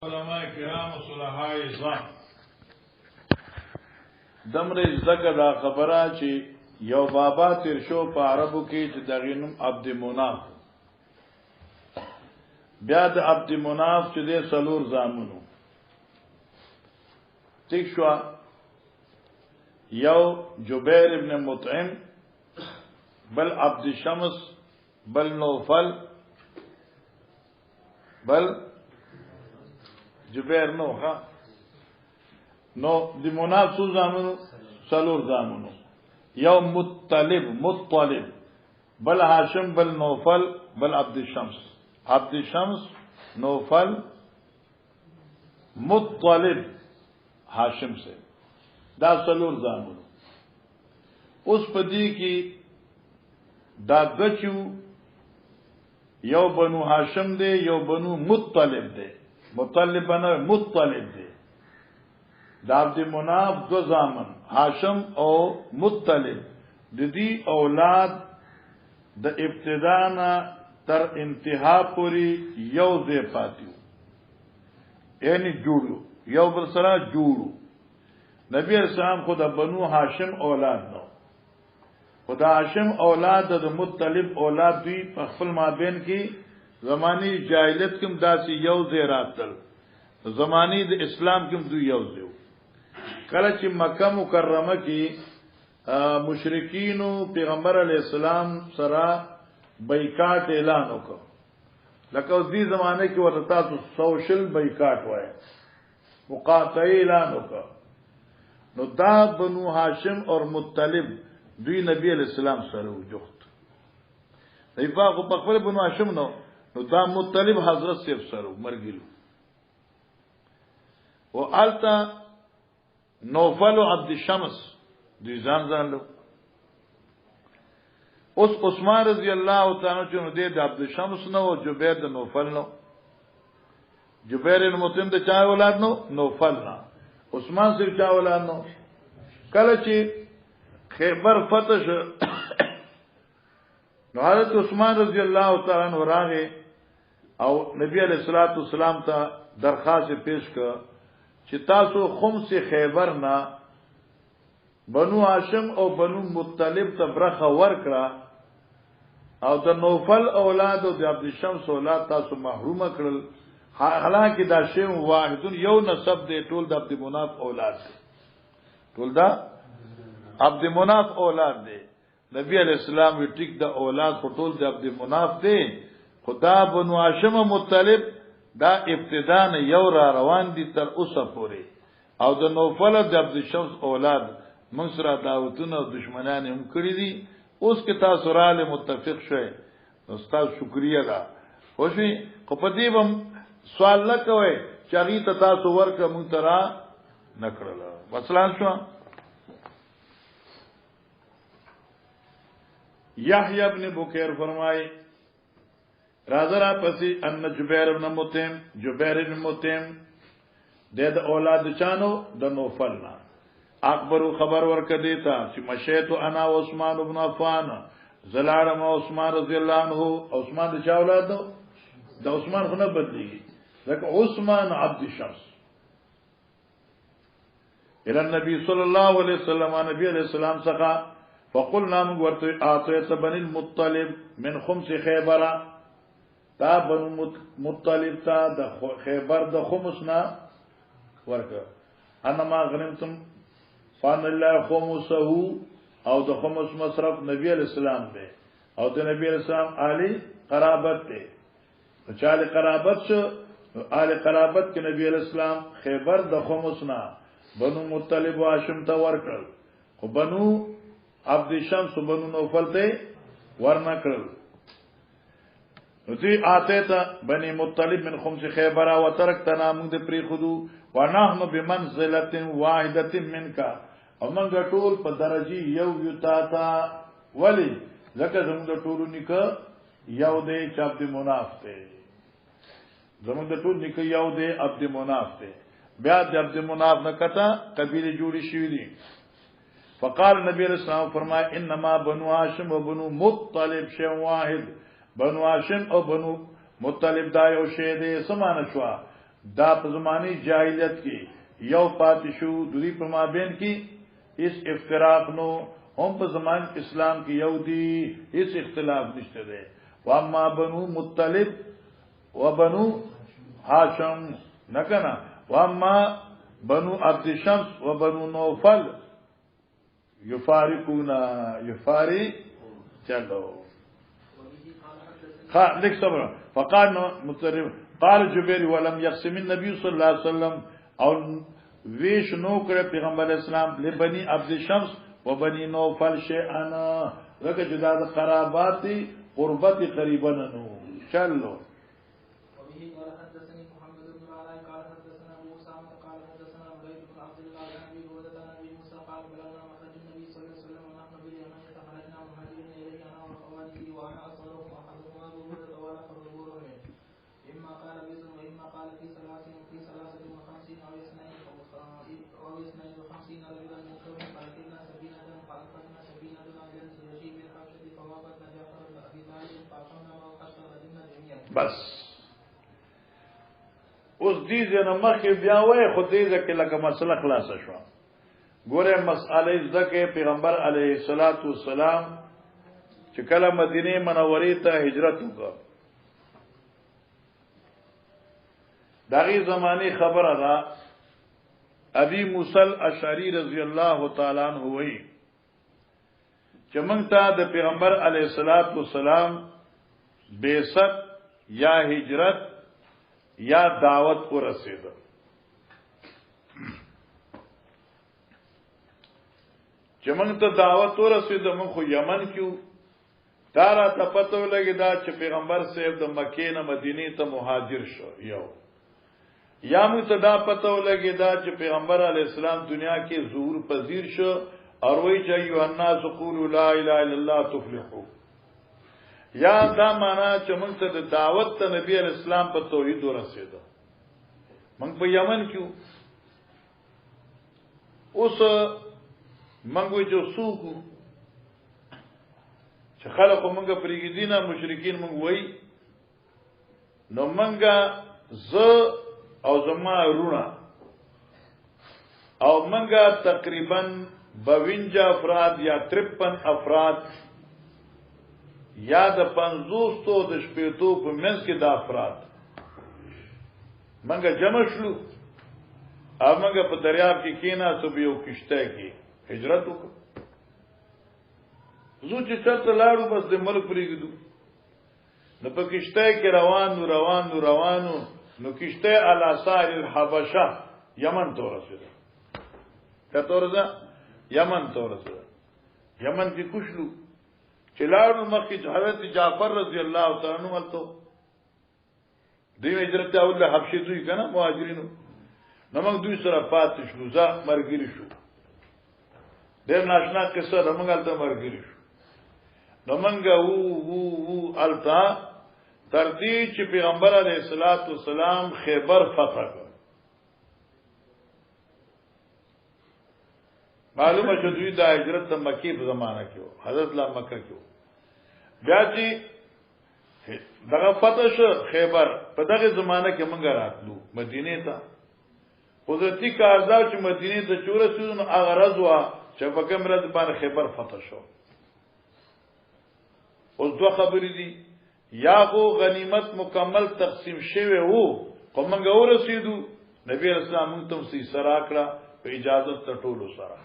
علماء کرام صلحاء ځان دمر زکه دا خبره چې یو بابا تیر شو په عربو کې چې دغه نوم عبد مناف بیا د عبد مناف چې د سلور زامنو ټیک شو یو جبیر ابن مطعم بل عبد شمس بل نوفل بل جبیر نو ها نو دی مناف سو زامنو سلور زامنو یو مطلب بل هاشم بل نوفل بل عبد شمس نوفل مطلب هاشم سے دا سلور زامنو اس پدی کی دا گچو یو بنو هاشم دے یو بنو مطلب دے مطلب بنا مطلب دے دا عبد مناف دو زامن هاشم او مطلب دی اولاد د ابتدانا تر انتها پوری یو دے پاتیو یعنی جوړو یو بل سره جوړو نبی اسلام خدا بنو هاشم اولاد نو خدا هاشم اولاد د مطلب اولاد دی په خپل مابین کې زمانی جاہلیت کم داسی یو زی راتل زمانی د اسلام کم دو یو زیو کله چې مکه مکرمه کې مشرکینو پیغمبر علی السلام سره بایکاټ اعلان وکړ لکه اوس دې زمانه کې ورته تاسو سوشل بایکاټ وایي مقاطعه اعلان وکړ نو دا بنو هاشم اور مطلب دوی نبی علیہ السلام سره وجوخت ایفاق په خپل بنو هاشم نو دا مطلب حضرت سیف سره مرګلو او التا نوفل عبد شمس دوی ځان له اوس عثمان رضی الله تعالی عنہ د عبد شمس نو او جبیر د نوفل نو جبیر المتم د چا اولاد نو نوفل نه عثمان سره چا اولاد نو کله چې خیبر فتح شو نو حضرت عثمان رضی الله تعالی عنہ راغه او نبی علیہ الصلوۃ والسلام ته درخواست پیش کړ چې تاسو خمس خیبر نه بنو هاشم او بنو مطلب ته برخه ورکړه او د نوفل اولاد او د عبد شمس اولاد تاسو محروم کړل حالانکه دا شی واحدون یو نسب دی ټول د عبد مناف اولاد دی ټول دا عبد مناف اولاد دی نبی علیہ السلام وی ټیک د اولاد په ټول د عبد مناف دی خدا بنو هاشم مطلب دا ابتدا نه یو را روان دي تر اوسه پورې او د نوفل د عبد شمس اولاد منصر دعوتونه او دشمنان هم کړی دي اوس کې تاسو را له متفق شوي استاد شکریا دا خوشي خو په دې هم سوال نه کوي چې هغه ته تاسو ورکه مونږ ترا نکړل مثلا شو یحیی ابن بکیر فرمای رازرا پسی ان جبیر ابن مطعم د اولاد چانو د نوفلنا اکبر خبر ورک دیتا چې مشیت انا عثمان ابن عفان زلالم عثمان رضی الله عنه عثمان د چا اولاد د عثمان خو نه بدلیږي ځکه عثمان عبد شمس الى النبي صلی الله علیه وسلم نبی علیہ السلام څخه فقلنا من ورته اعطيت بني المطلب من خمس خيبر تا بنو مطلب تا د خیبر د خمسنا ورکه انما غنمتم فان الله خمسه او د خمس مصرف نبی علیہ السلام دی او د نبی علیہ السلام علی قرابت دی چاله قرابت شو علی قرابت کې نبی علیہ السلام خیبر د خمسنا بنو مطلب او هاشم ته ورکړل خو بنو عبد شمس بنو نوفل ته ورنا کړل نتی آتے تا بنی مطلب من خمس خیبرہ و ترکتنا منگ دی پری خودو و نحن بمنزلت واحدت منکا او منگ طول پا درجی یو تا ولی زکر زمونگ طولو نکا یو دے چا عبد مناف تے زمونگ طول نکا یو دے عبد مناف تے بیاد دی عبد مناف نکتا قبیل جوڑی شوی دی فقال نبی علیہ السلام فرمائے انما بنو هاشم و بنو مطلب شیء واحد بنو هاشم او بنو مطلب دا یو شی دی سمانه شو دا په زمانه جاهلیت کې یو پاتې شو دوی په مابین کې اس افتراق نو هم په زمان اسلام کې یو دی اس اختلاف نشته ده واما بنو مطلب وبنو هاشم نکنا واما بنو عبد شمس وبنو نوفل یفارقونا یفارق چلو لك صبر فقال مطرب قال جبير ولم يقسم النبي صلى الله عليه وسلم او ویش نو کړ پیغمبر اسلام لبني عبد شمس وبني نوفل شيئا لکه جدا د قرابات قربت قریبا نو چلو بس اوس دې نه مخکې بیا وای خو دې ځکه لکه مسله خلاص شو ګوره مسئله ځکه پیغمبر علیه الصلاۃ والسلام چې کله مدینه منورې ته هجرت وکړ دغه زمانه خبره ده ابي موسی الاشعری رضی الله تعالی عنہ وایي چې موږ ته د پیغمبر علیه الصلاۃ والسلام بعثت یا هجرت یا دعوت کو رسید چې موږ ته دعوت کو رسید موږ خو یمن کیو دارا ته پته لګی دا چې پیغمبر صاحب د مکې نه مدینه ته مهاجر شو یو یا موږ ته دا پته لګی دا چې پیغمبر علی السلام دنیا کې ظهور پذیر شو اور وی چې یو الناس قولوا لا اله الا الله تفلحوا یا دا معنا چې موږ ته د دعوت ته نبی علیہ السلام په توحید ورسېده موږ په یمن کې اوس موږ وی چې سوق چې خلک موږ پرېږدي دینه مشرکین موږ وای نو موږ ز او زما رونه او موږ تقریبا 52 افراد یا 53 افراد یا د 500 د شپېتو په منځ کې د افراد منګه جمع شلو او منګه په دریاب کې کینا سو یو کشته کې هجرت وکړو زو چې چرته لاړو بس د ملک پرېږدو نو په کشته کې روانو نو کشته الاثار الحبشه یمن ته ورسېده کتورزه یمن ته ورسېده یمن کې کوشلو چلاړو مخکې حضرت جعفر رضی الله تعالی عنہ ولته دوی هجرت اول حبشه دوی کنه مهاجرینو نو موږ دوی سره پاتې شو ځا مرګري شو ډېر ناشنا قصه موږ الته مرګري شو نو موږ وو التا تر دې چې پیغمبر علیه الصلاۃ والسلام خیبر فتح کړ معلومه شو دوی د هجرت د مکی په زمانہ کې حضرت لا مکه کې بیا چې دغه فتح شو خیبر په دغه زمانہ کې مونږ راتلو مدینه ته قدرتی کارزار چې مدینه ته چوره سونه هغه رضوا چې په کوم رد باندې خیبر فتح شو اوس دوه خبرې دي یا خو غنیمت مکمل تقسیم شوه وو کومنګ ورسېدو نبی رسول الله مونږ ته سي سره کړه په اجازه ته ټولو سره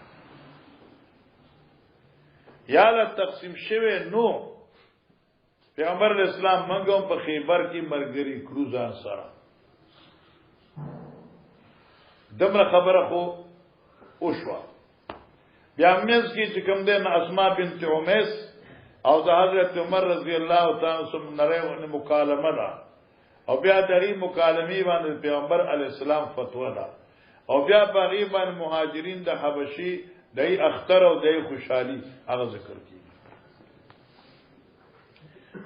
یا لا تقسیم شوه نو پیغمبر اسلام منګم په خیبر کې مرګري کروزان سره دمره خبره خو اوشوا بیا مېز کې چې کوم ده اسماء بنت عمیس او د حضرت عمر رضی الله تعالی عنہ نره مکالمه ده او بیا دغه مکالمه باندې پیغمبر علی السلام فتوا ده او بیا باغی باندې مهاجرین د حبشي دای اختر او دای خوشحالي هغه ذکر کی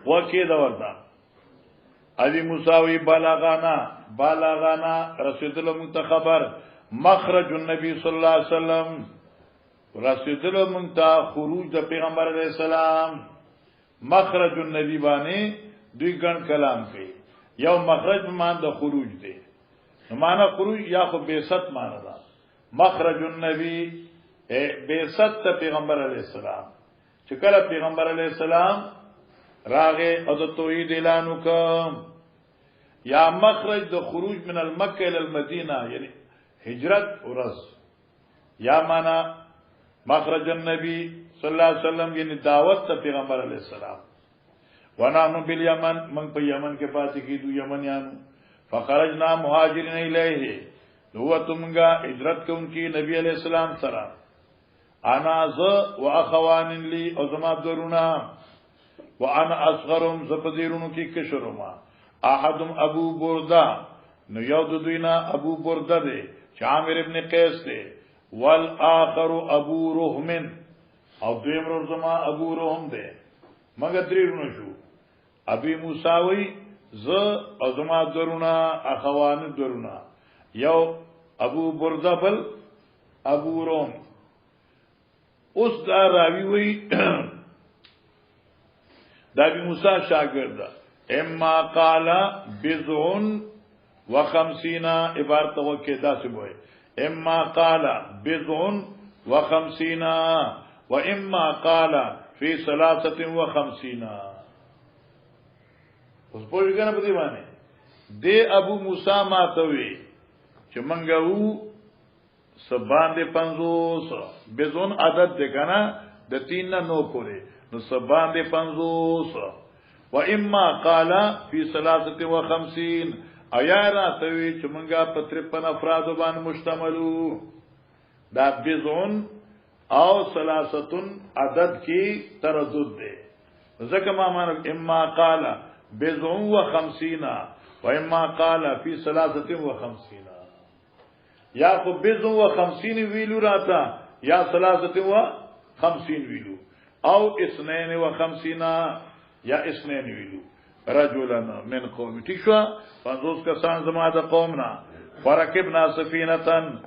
وکي دا ورته ابي موسی بلاغانا رسول الله منتخبر مخرج النبي صلی الله علیه وسلم رسول الله منتا خروج د پیغمبر علیہ السلام مخرج النبی باندې دوی ګڼ کلام کوي یو مخرج مان د خروج دی معنا خروج یا خو بعثت معنا دا مخرج النبی بعثت پیغمبر علیہ السلام چې کله پیغمبر علیہ السلام راغه او د توحید اعلان وکم یا مخرج د خروج من المکه الى المدینه یعنی هجرت ورځ یا معنا مخرج النبی صلی الله علیه وسلم یعنی دعوت ته پیغمبر علیہ السلام ونحن بالیمن من په یمن کې پاتې کیدو یمنیان فخرجنا مهاجرین الیه هو تمغا هجرت کوونکی نبی علیہ السلام سره انا ز واخوان لی او زما درونا وانا اصغرهم زپذیرونو کی کشرما احدم ابو برده نو یو د دوینا ابو برده دی چې عامر ابن قیس دی والآخر ابو رحم او دویم ور زما ابو رحم دی مګه درېونو شو ابي موسی وی ز او زما درونا اخوان درونا یو ابو برده بل ابو رحم اوس دا راوی وی دا ابي موسی شاګرد اما قال بضع و50 عبارت وکي داسې وای اما قال بضع و50 و اما قال في 53 اوس په وګڼه په دی باندې د ابو موسی ماتوي چې منګو سبان دے 50 بزون عدد دے کنا د 3 نو پورے نو سبان دے 50 و اما قال فی 53 ایا راتوی چې مونږه په 53 افراد باندې مشتملو دا بزون او 30 عدد کی تردد دے ځکه ما مانو اما قال بزون و 50 و اما قال فی 53 یا خو بزن و 50 ویلو راتا یا 53 ویلو او 52 یا 52 ویلو رجلنا من قوم تشوا 50 کسان زما د قومنا فرکبنا سفینتن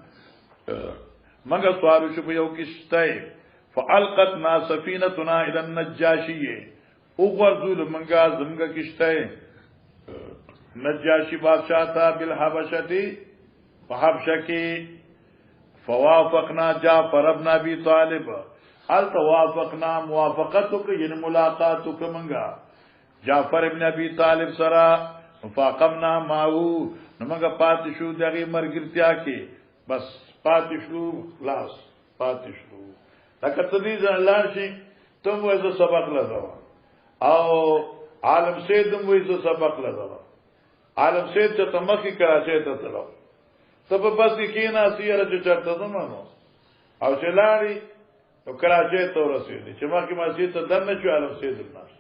مگر سوارو شو یو کشته فالقتنا سفینتنا الى النجاشی او غرذول منګه زمګه کشته نجاشی بادشاہ تا بالحبشتی فحبشکی فوافقنا جعفر ابن ابی طالب حال توافقنا موافقتک یعنی ملاقاتک منگا جعفر ابن ابی طالب سرا فاقمنا ماو نمگا پاتشو دغی مرگرتیا کی بس پاتشو خلاص پاتشو لکه تدیز اللہ شی تم ویسا سبق لدوا او عالم سیدم ویسا سبق لدوا عالم سید چا تمخی کراچے تا تلو سب بس کی نا سیاره چې چرته زمونو او چې لاړی نو کراچۍ ته ورسېدی چې ما کې مسجد ته دنه شو علم سید الناس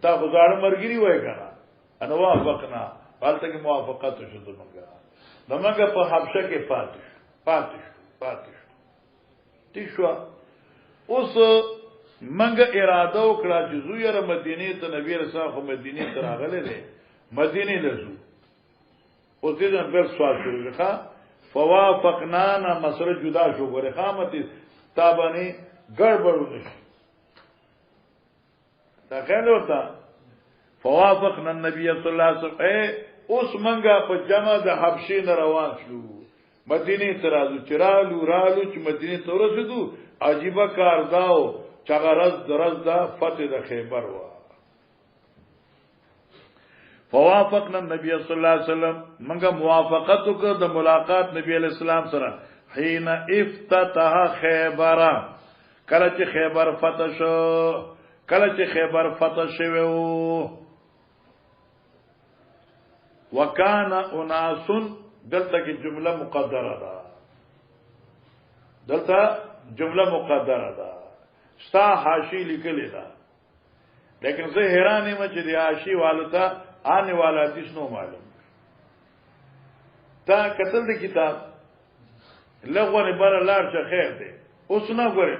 تا غزاړه مرګري وای کنه انا وافقنا حالته کې موافقت شو دمګه په حبشه کې پاتې شو اوس منګه اراده وکړه چې زو یې مدینه ته نبی رسول الله مدینه ته راغله ده مدینه لزو او دې نه بل سوال شروع کړه فوافقنا نا مسره جدا شو غره خامتي تابانی ګړبړونه دا څنګه وتا فوافقنا النبي صلی الله علیه وسلم اوس منګه په جمع د حبشې نه روان شو مدینه ته راځو چرالو چې مدینه ته ورسېدو عجیب کار داو چې غرض دا فتح د خیبر و فوافقنا النبي صلی الله علیه وسلم منګه موافقت وکړه د ملاقات نبی علیہ السلام سره حين افتتح خیبر کله چې خیبر فتح شو وکانا اناس دلته کې جمله مقدره ده ستا حاشی لیکلې ده لیکن زه حیران یم چې د حاشی والتا آنے والا حدیث نو معلوم تا قتل دی کتاب لغوانی برا لارچا خیر دی اس نا گوری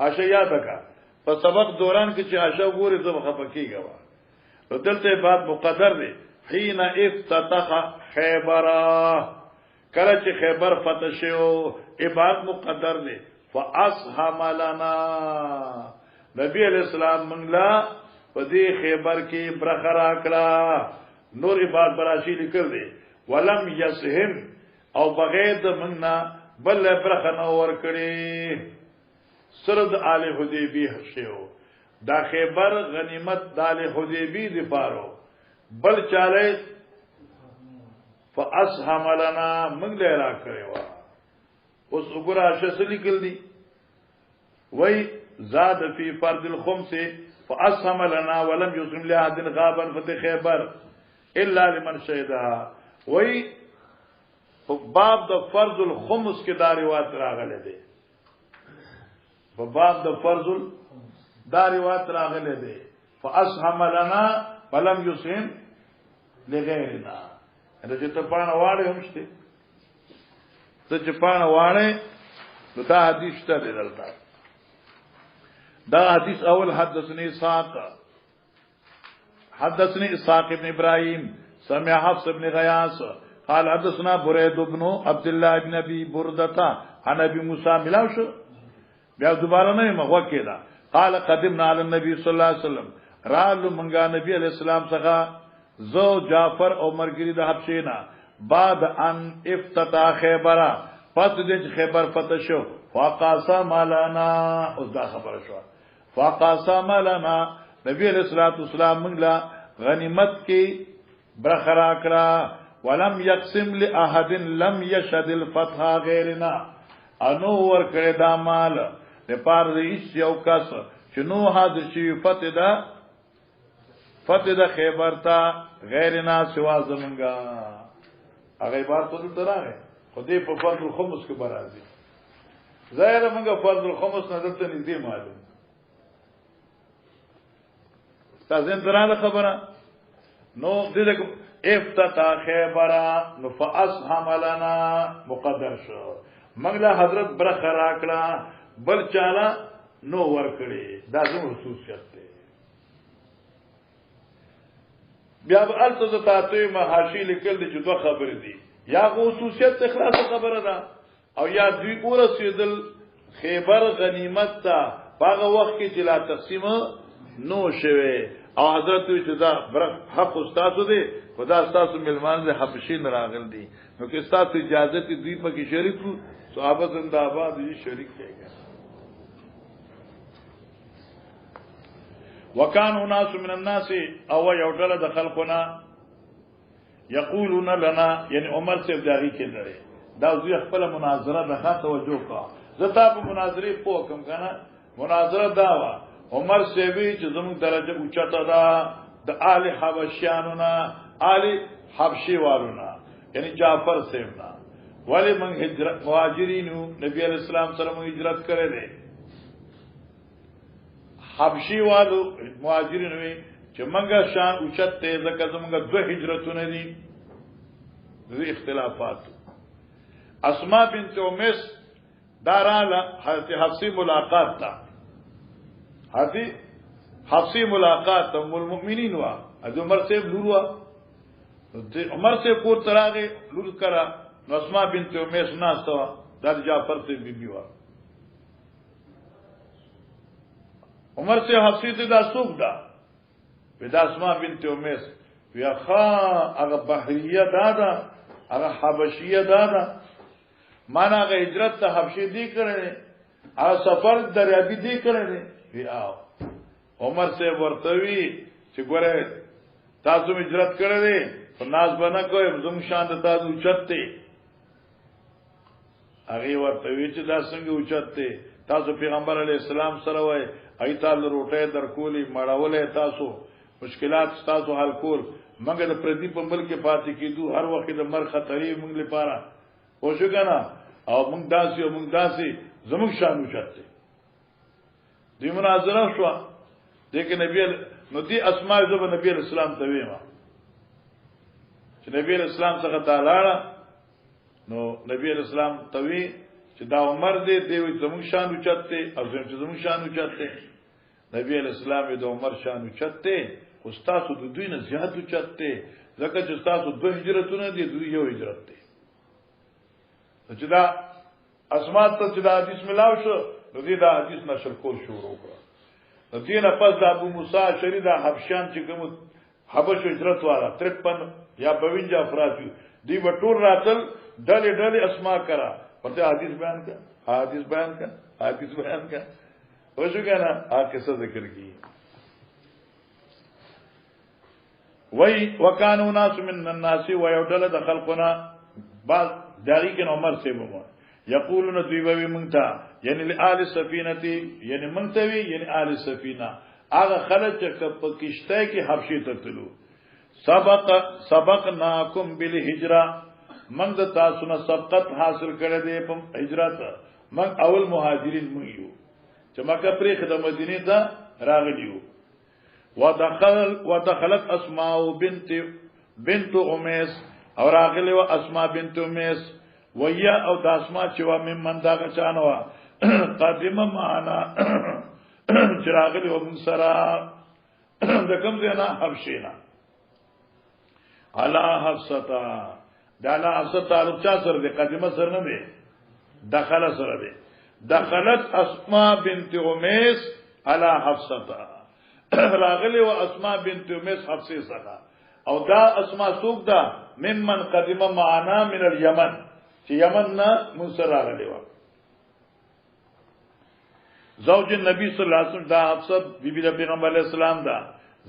آشا یاد کا پا سبق دوران کی چی آشا گوری زب خفکی گوا تو دلتے بات مقدر دی حین افتتح خیبرا کلچ خیبر فتح شو عباد مقدر دی فاصحم لنا نبی علیہ السلام منگلا پدی خیبر کی برخرا کلا نور عباد براشی لکر دے ولم يسهم او بغیر د مننا بل برخه نو ور کړی سرد آل حدیبی شیو دا خیبر غنیمت د آل حدیبی دی پارو بل چاله فاسهم لنا من له را کړو اوس وګوره څه لیکل دي وای زاد فی فرض الخمس فاسهم لنا ولم يسلم لاحد غابا فتح خیبر الا لمن شهدها وای په باب د فرض الخمس کې دا روایت راغله ده په باب د فرض دا روایت راغله ده فاسهم لنا ولم يسلم لغیرنا دا چې ته پانه واړې هم شته ته چې پانه واړې نو دا حدیث ته دی دلته دا حدیث اول حدثني اسحاق ابن ابراهيم سمع حفص بن غياث قال حدثنا بريد بن عبد الله بن ابي بردة عن ابي موسى ملاوش بیا دوباره نه مغوا کېدا قال قدمنا على النبي صلى الله عليه وسلم رالو منګا نبی علیہ السلام څخه زو جعفر او مرګری د حبشینا بعد ان افتتاح خیبر پس د خیبر فتح شو فقاسم لنا اوس دا خبره شو فقاسم لنا نبی علیہ الصلوۃ والسلام موږ غنیمت کې برخرا کړه ولم يقسم لاحد لم يشهد الفتح غیرنا انو ور کړه دا مال په پار دې یو کس چې نو حاضر شي فتح د خیبر تا غیرنا سوا زمونږه هغه بار ته دراغه خدای په فرض الخمس کې برازي ظاهر موږ فرض الخمس نه دلته نږدې معلوم تاسو درانه خبره نو دې افتتاح خیبر نو فاسهم لنا مقدر شو مغلا حضرت برخه راکړه بل چاله نو ور کړی دا زموږ خصوصیت دی بیا به الته د تاسو محاشی لیکل دي چې دوه خبرې دي یا خصوصیت اخلاص خبره ده او یا دوی ورسېدل خیبر غنیمت ته هغه وخت کې چې لا تقسیم نو شوه او حضرت وی چې دا حق استاد دی خدا استاد ملمان دې حبشي نه راغل دي نو کې استاد اجازه دي دوی په کې شریک وو صحابه زنده آباد دي شریک کېږي وکان الناس من الناس او یوډل د خلقنا یقولون لنا یعنی عمر سے داغي کې لري دا زوی خپل مناظره نه توجه کا زتا په مناظره په کوم کنه مناظره داوا عمر سے وی چې زموږ درجه اوچته ده د آل حبشیانو نه آل حبشي والونا یعنی جعفر سیمنا ولی من هجرت مهاجرینو نبی علیہ السلام سره مو هجرت کړی دی حبشي والو مهاجرین وی چې منګه شان اوچت ته ځکه زمونږ دوه هجرتونه دي زی اختلافات اسماء بنت امیس داراله حضرت حفصی ملاقات تا حضرت حفصی ملاقات ام المؤمنین وا از عمر سے لور وا عمر سے کو تراغه لور کرا نو اسماء بنت امیس ناسوا در جعفر سے بیبی وا عمر سے حفصی ته دا سوق دا ودا اسماء بنت امیس ویا خا هغه بحریه دادا هغه حبشیه دادا معنا هغه هجرت ته حبشي دی کړي هغه سفر دریابي دی کړي ویا عمر سے ورتوی چې ګوره تاسو هجرت کړی دی په ناز باندې کوی زم شان د تاسو چته هغه ورتوی چې دا څنګه اوچته تاسو پیغمبر علی السلام سره وای ایتال روټه درکولی مړولې تاسو مشکلات تاسو حل کول مګر د پردی په ملک پاتې کیدو هر وخت د مر خطرې موږ لپاره او شو کنه او موږ داسي زموږ شان اوچته دی مناظره شو دغه نبی نو دی اسماء زو نبی اسلام ته ویما چې نبی اسلام څخه تعالی نو نبی اسلام ته وی چې دا عمر دې دی زموږ شان اوچته او زموږ شان اوچته نبی اسلام د عمر شان اوچته خو تاسو د دوی نه زیات اوچته ځکه چې تاسو دوه هجرتونه دي دوی یو هجرت دي چې دا اسماء ته چې دا حدیث ملاو شو نو دې دا حدیث نشر کول شروع کړ د دې نه پس د ابو موسی شری دا حبشان چې کوم حبش هجرت والا 53 یا 52 افراد دی وټور راتل ډلې ډلې اسما کرا پته حدیث بیان کا حدیث بیان کا حدیث بیان کا وشو کنه قصه ذکر کی وی وکانو ناس من الناس ويودل د خلقنا بعض داغي کې عمر سے مو یقولون دوی منتا یعنی لآل السفینه یعنی منتوی یعنی آل السفینه هغه خلک چې په کشته کې حبشې ته تلو سبقناکم بالهجره من د تاسو نه سبقت حاصل کړی دی په هجرت من اول مهاجرین مو یو چې مکه پرې خدای مدینه ته راغلیو ودخلت اسماء بنت امیس او راغلی و اسماء بنت امیس ویا او د اسماء چې و من داغه چانه وا قدمه معنا چې راغلی و من سره د کوم ځای نه حبشینا علا حفصتا دالا حفصه تعلق چا سره دی قدمه سره نه دی دخل سره دی دخلت اسماء بنت امیس علا حفصتا راغلی و اسماء بنت امیس حفصه سره او دا اسماء سوق دا ممن قدمه معنا من اليمن چې یمن نه موسی راغلی و زوج النبي صلی الله علیه وسلم دا حفصه بیبی د پیغمبر علیه السلام دا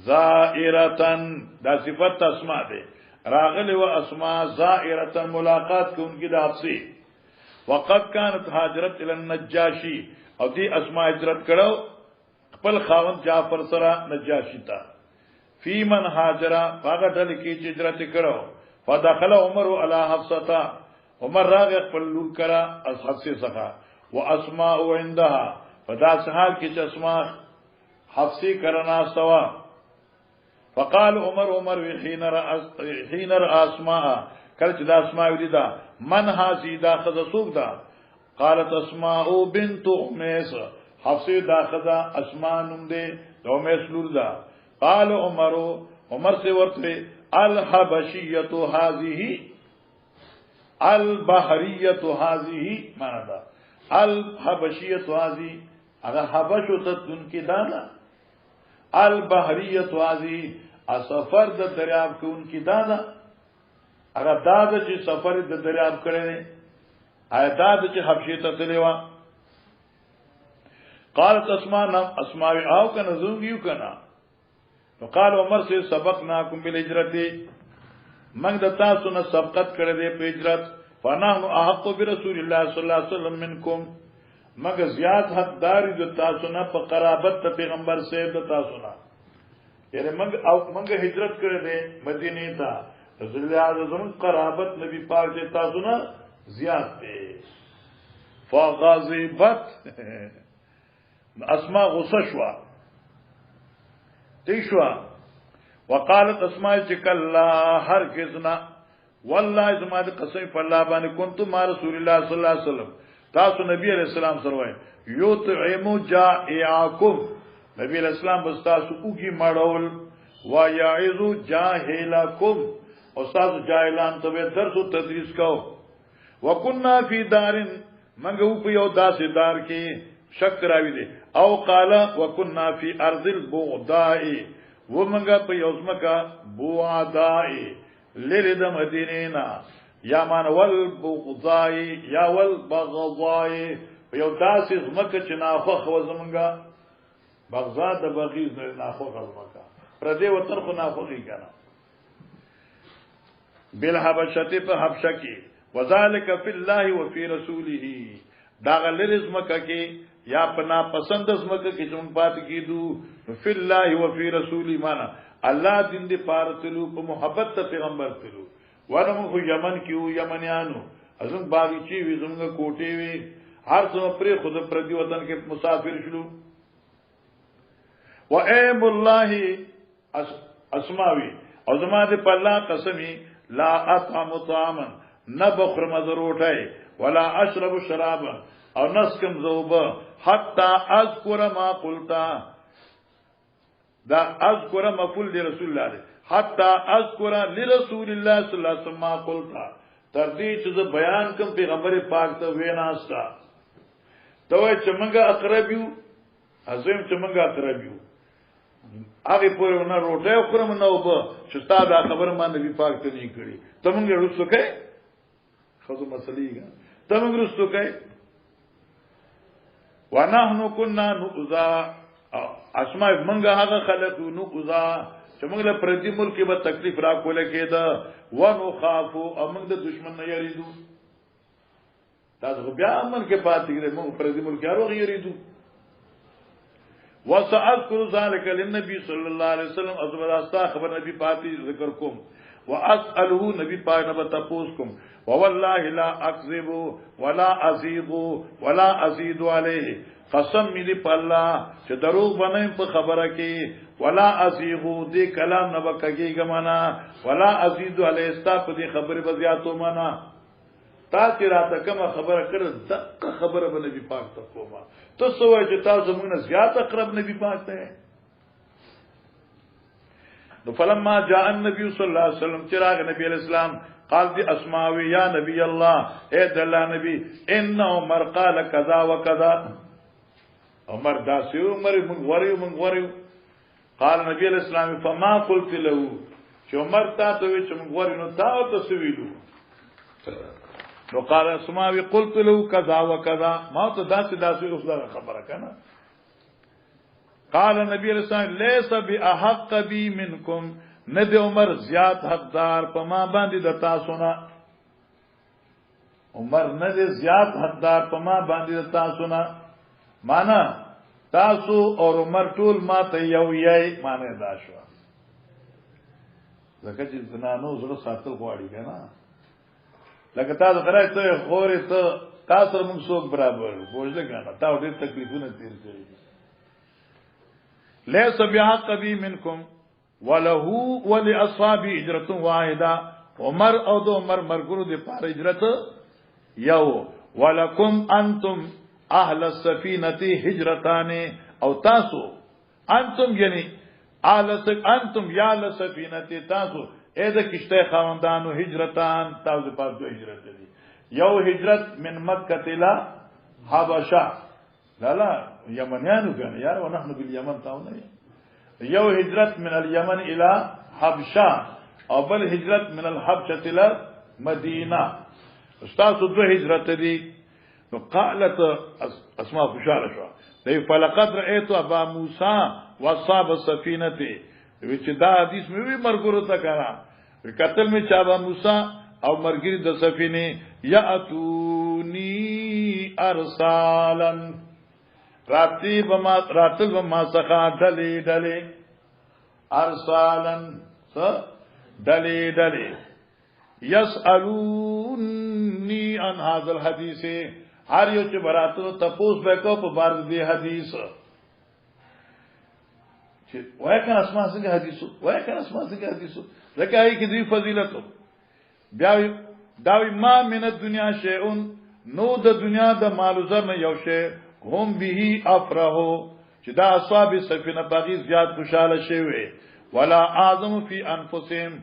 زائرتن دا صفت اسماء ده راغلی و اسماء زائرتن ملاقات کوونکی د حفصه وقد كانت هاجرت الى النجاشي او دی اسماء هجرت کړو خپل خاوند جعفر سره نجاشی تا فی من هاجر هغه ډل کې چې هجرت کړو فدخل عمر علی حفصه عمر راغ خپل لور کرا حفصه څخه واسماء عندها فدا سحال کې چې اسماء حفصه کرنا سوا فقال عمر حين راى اسماء کله چې د اسماء ولیدا من هذه دا خذ سوق دا قالت اسماء بنت امیس حفصه دا خذا اسماء نوم دې دو امیس لور دا قال عمر سے ورته الحبشیه هذه البحریه هذه معنا دا الحبشیه هذه هغه حبشو ته دن کې دانا البحریه هذه سفر د دریاب کې ان کې دانا هغه داده چې سفر د دریاب کړي نه آیات چې حبشې ته تلوا قالت اسماء اسماء او کنه زوږیو کنه وقال عمر سے سبقناکم بالهجرت من د تاسو نه سبقت کړی دی په هجرت فنحن احق برسول الله صلی الله علیه وسلم منکم مگر زیات حقدار د تاسو نه په قرابت د پیغمبر سے د تاسو نه یعنی من هجرت کړی دی مدینه ته رسول الله اعظم قرابت نبی پاک سے تاسو نه زیات دی فغضبت اسماء غصه شوا دیشوا وقالت اسماء چکلا هرگزنا والله زما د قسم په الله باندې كنت مع رسول الله صلی الله علیه وسلم تاسو نبی علیہ السلام سره وای یطعم جائعکم نبی علیہ السلام بس تاسو اوږي مړول و یعذ جاهلکم استاد جاهلان ته درس او تدریس کو وکنا فی دار منغو په یو داسې دار کې شک راوی دي او قال وکنا فی ارض البغداء ومنګه په یوزمکا بوعداء لرد مدینینا یا مان والبغداء یا والبغضاء یو داسې زمکه چې ناخوخ وزمنګه بغضاء د بغیز نه ناخوخ زمکه پر دې وتر خو ناخوخی کنه بالحبشته په حبشه کې وذالک فی الله وفي رسوله دا غلر زمکه کې یا پنا پسند زمکه کې جون پات کیدو فی الله وفي رسوله معنا الله دین دې پارتلو په محبت ته پیغمبر تلو ورمو یمن کیو یمنیانو ازم باغی چی وی زمګه کوټی وی هر څو پرې خود پر دی وطن کې مسافر شلو و ایم الله اسماوی او زما دې په الله قسمی لا اطعم طعاما نبخر مزروټای ولا اشرب شرابا او نسکم زوبه حتى اذكر ما قلت دا اذكر مفعول لرسول الله حتى اذكر لرسول الله صلی الله علیه وسلم ما قلت تر دې چې بیان کوم پیغمبر پاک ته ویناستا ته چې موږ اقرب یو ازم چې موږ اقرب یو هغه پورې نه روټه خورم نه وب چې تا دا خبره ما نبی پاک ته نه کړی ته مونږ رسو کې خو مسلې ته مونږ رسو کې ونحن كنا نؤذى اسماء منګه هغه خلق نؤذى چې موږ له پردي ملک به تکلیف را کوله کېده ونخاف او موږ د دشمن نه یریدو تاسو بیا امن کې پاتې کېږئ موږ پردي ملک یارو یریدو وسأذكر ذلك للنبي صلى الله عليه وسلم ازبر خبر نبی پاتې ذکر کوم واسأله نبی پاک نه تپوس کوم والله لا اكذب ولا ازيد ولا ازيد عليه قسم می دی په الله چې دروغ باندې په خبره کې ولا ازيغ دې کلام نه وکږي ګمانا ولا ازيد عليه استا په دې خبره به زیاتو معنا تاسو راته کوم خبره کړ دغه خبره به نبی پاک ته کومه تاسو وایئ چې تاسو موږ نه زیات اقرب نبی پاک ته نو فلما جاء النبي صلى الله عليه وسلم چراغ نبی علیہ السلام قال دی اسماوی یا نبی اللہ اے دلہ نبی ان عمر قال كذا وكذا عمر داسی عمر من غوریو قال نبی علیہ السلام فما قلت له چې عمر تا ته وی چې من غوریو نو تا او تسویلو نو قال اسماوی قلت له كذا وكذا ما ته داسی اوس دا خبره کنه قال نبی علیہ السلام ليس باحق بي منكم ند عمر زیات حقدار په ما باندې د تاسو نه عمر ند زیات حقدار په ما باندې د تاسو نه معنا تاسو او عمر ټول ما ته یو یې معنی دا شو لکه چې زنانو زړه ساتل غواړي کنه لکه تاسو غره ته خورې ته تاسو موږ څوک برابر بوجله کنه تا ډېر تکلیفونه تیر کړی ليس بحق بي منكم وله ولأصحاب هجرة واحدة عمر او دو عمر مرګرو د پاره هجرت یو ولکم انتم اهل السفينه هجرتان او تاسو انتم یعنی انتم یا السفينه تاسو اې د کشته خواندانو هجرتان تاسو په دو هجرت دي یو هجرت من مکه الى حبشه لا یمنیانو کنه یار ونحن بالیمن تاونه یو هجرت من اليمن الى حبشه او بل هجرت من الحبشه الى مدینه استاد دو هجرت دي نو قالت اسماء خوشاله شو دی فلقد رأيت ابا موسى واصحاب السفينه وچ دا حدیث مې وی مرګورو تا کرا قتل می چا ابا موسى او مرګری د سفینه یاتونی ارسالن راتل بما سخا ڈلی ارسالن ڈلی یسالونی عن هذا الحدیث هر یو چې براتو تپوس وکاو په بار دې حدیث چې وای کنه اسماء څنګه حدیثو لکه ای کې دی فضیلت بیا داوی ما من الدنيا شیء نو د دنیا د مال زر نه یو شی هم به افرحو چې دا اصحاب سفینه باغی زیات خوشاله شوی ولا اعظم فی انفسهم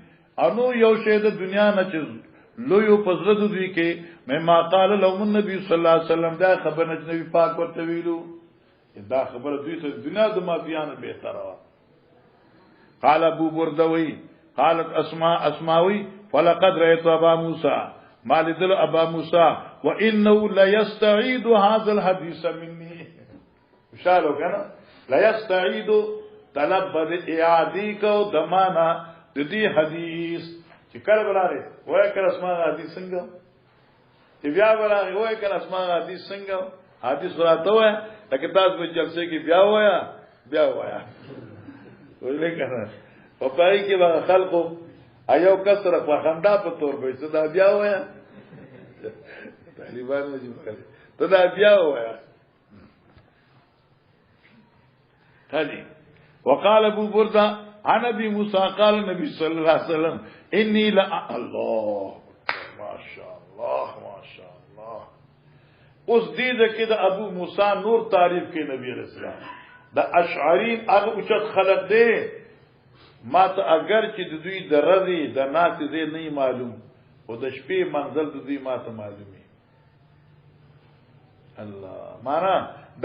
انو یو شی د دنیا نه چې لوی پزړه دوی کې مما قال لهم النبي صلی الله علیه وسلم دا خبر نبی پاک ورته ویلو دا خبر دوی ته دنیا د مافیانو به تر قال ابو بردوی قالت اسماوی فلقد رأيت ابا موسى مالدل ابا موسى وانه لا يستعيد هذا الحديث مني اشارو کنه لا يستعيد طلب الاعادي کو دمانا د دې حدیث چې کله بلاره وای کله اسماء حدیث څنګه چې بیا بلاره وای کله اسماء حدیث څنګه حدیث راته وای لکه تاسو په جلسه کې بیا وایا ولې کنه په پای کې به خلکو ایو کسره په خندا په تور به څه دا بیا وایا طالبان مې وکړي ته دا بیا وایا هدي وقال ابو برده عن ابي موسى قال النبي صلى الله عليه وسلم اني لا الله ما شاء الله اوس دې د کې د ابو موسی نور تعریف کې نبی رسول الله د اشعرین هغه اوچت خلق دی ما ته اگر چې د دوی د رضی د ناس دې نه معلوم او د شپې منزل د دوی ما ته معلومي الله معنا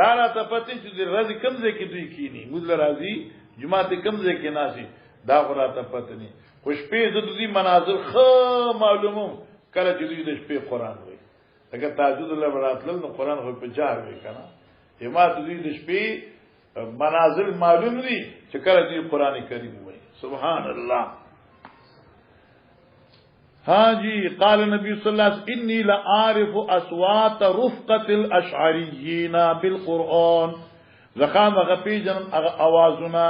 دا را ته پته چې د رضی کوم ځای کې دوی کینی موږ راځي جمعه کم ځای کې ناسي دا غراته پته نه خو شپې د دې مناظر خو معلومو کله چې دوی د شپې قران وایي اگر تهجد الله براتل نو قران خو په جار وي کنه جماعت دوی د شپې مناظر معلوم دي چې کله دوی قران کریم وایي سبحان الله ها جی قال نبی صلی الله علیه وسلم انی لعارف اصوات رفقه الاشعریین بالقران زخام غپی جن اوازونه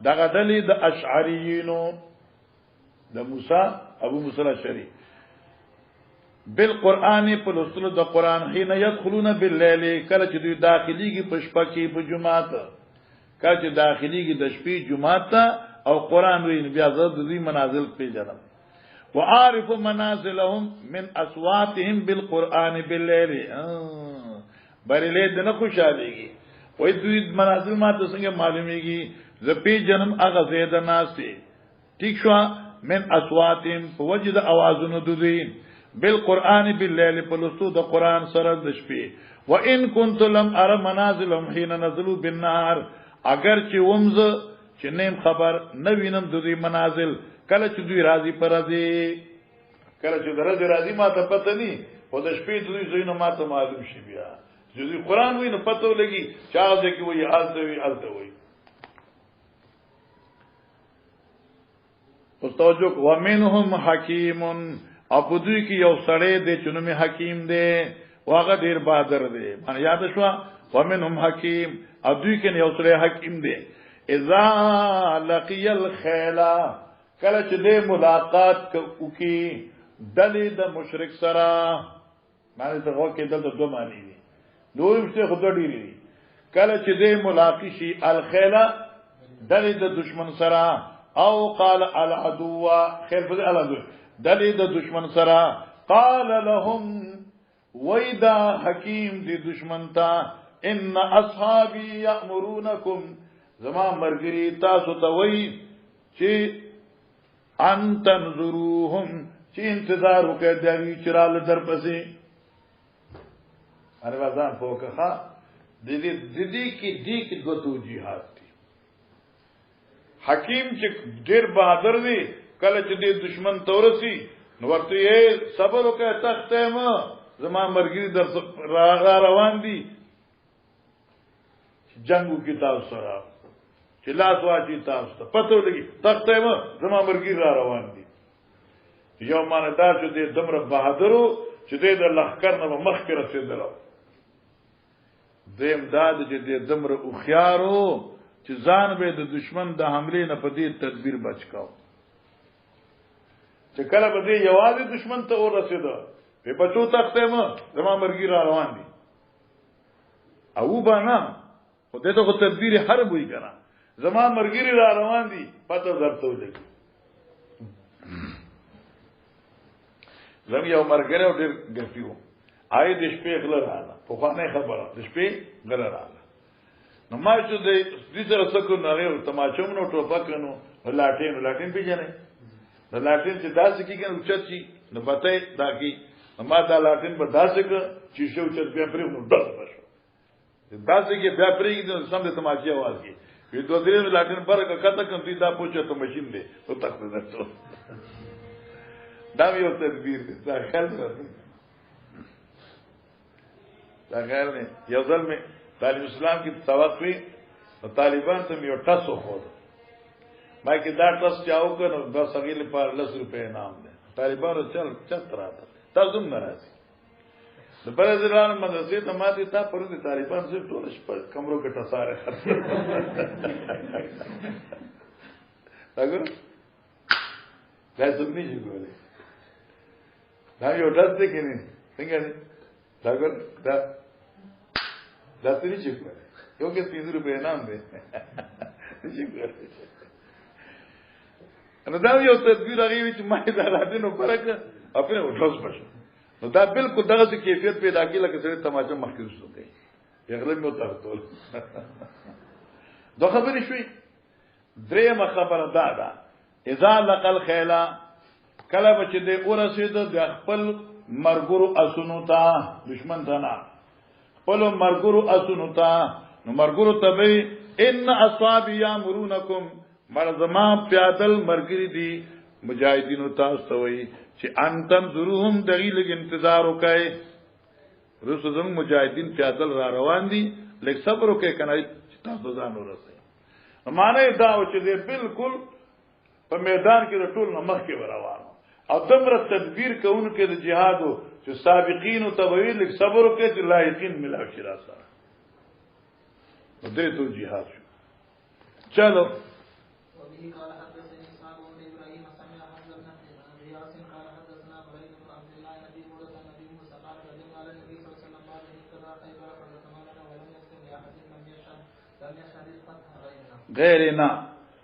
دغه دلی د اشعریینو د موسی ابو موسی الاشعری بالقران په لوستلو د قران حين يدخلون بالليل کله چې دوی داخليږي په شپه کې په جمعات کله چې داخليږي د شپې جمعات او قران وین بیا زه د دوی منازل پیژنم وعارف منازلهم من اصواتهم بالقران بالليل بریلې دنه خوشاليږي وای دوی منازل ما ته څنګه معلومیږي زه پیژنم هغه زیاده ناسي ٹھیک شو من اصواتهم فوجد اوازن دوی بالقران بالليل فلستو د قران سره د شپې وان كنت لم ارى منازلهم حين نزلوا بالنهار اگر چې ومز چې نیم خبر نوینم د دې منازل کله چې دوی راضي پر راضي کله چې درځي راضي ما ته پته ني او د شپې دوی زینو ما ته معلوم شي بیا چې دوی قران ویني پته ولګي چا دې کې وایي الته وایي او توجه ومنهم حکیم او په دوی کې یو سړی دی چې نوم حکیم دی واغه ډیر بہادر دی باندې یاد شو ومنهم حکیم او دوی کې یو سړی حکیم دی اذا لقي الخيل کله چې د ملاقات کوي دلی د مشرک سره معنی ته وکړي دلته دوه معنی دي دوی څه خو ډېری دي کله چې د ملاقات شي الخيل دلی د دشمن سره او قال العدو خير فضل العدو دلی د دشمن سره قال لهم ويدا حکیم دی دشمن تا ان اصحابي يأمرونكم زما مرګري تاسو ته وای چې ان تنظروهم چې انتظار وکړئ دوی چې رال در پسې اره وزن فوکه د دې کې دوه توجیهات دي حکیم چې ډېر بہادر دی کله چې د دشمن تورسي نو ورته یې صبر وکړه تخته ما زما مرګري در روان دي جنگو کې تاسو سره چې لاس واچي تاسو ته پته لګي تخته ما زما مرګري روان دي یو ماندار چې د دمر بہادرو چې د لخر نه مخ کې رسیدل دیم داد چې د دمر او خيارو چې ځان به د دشمن د حمله نه پدې تدبیر بچکاو چې کله به دې یوازې دشمن ته ورسېده په بچو تخته ما زما مرګي روان دي او باندې خو دې ته تدبیر حرب وی کنه زما مرګي روان دي پته درته ولګي زم یو مرګره او ډېر ګرځیو آی د شپې غل رااله په خوانه خبره د شپې غل رااله نو ما چې دې سره څکو نه غو تماچومنو ټوپکنو لاټین پیژنې د لاټین چې داسې کېږي نو چتي نو بته دا کی ما دا لاټین په داسې کې چې شو چې بیا پرې نو ډز بشو داسې کې بیا پرې دې سم د تماچي आवाज کی وی دوه درې لاټین پر کته کوم دا پوښتنه ته ماشين دی او تخته درته دا یو تدبیر دی دا خیال نه یو ځل مې طالب اسلام کی سبق وی طالبان ته یو ټاسو خو ما کې دا ټاس چاو کنه دا سګیل پر 10 روپے انعام ده طالبانو چل چت راته تاسو هم ناراضي د پرځلان مدرسې ته ماته تا پر دي طالبان زه ټول شپه کمرو کې ټساره راګو دا څنګه دی ګورې دا یو ډز دی کنه څنګه دی راګو دا څه چې یو کې 30 روپے انعام ده چې ګورې نو دا یو تدبیر هغه چې ما دا راځنو برکه خپل وځوس بشه نو دا بالکل دغه کیفیت پیدا کی لکه سره تماچا مخکې وسوته یغلب مو ترتول دوه خبرې شوي درېم خبره دا اذا لقل خیلا کله بچ دې ورسید د خپل مرګرو اسونو ته دشمن ته نه خپل مرګرو اسونو ته نو مرګرو ته به ان اصحابي یامرونکم مرزما پیادل مرګری دي مجاهدینو تاسو ته وایي چې انتم ضرورهم دغیل انتظار وکای رسو زم مجاهدین پیادل را روان دي لیک صبر وکای کنه تاسو ځان ورسئ معنی دا و چې بالکل په میدان کې د ټول نمخ کې روانو او دمر تدبیر کوونکې د جهادو چې سابقین او تبویل لیک صبر وکای چې لایقین ملاو شي را سره دې تو جهاد شو چلو غیر نه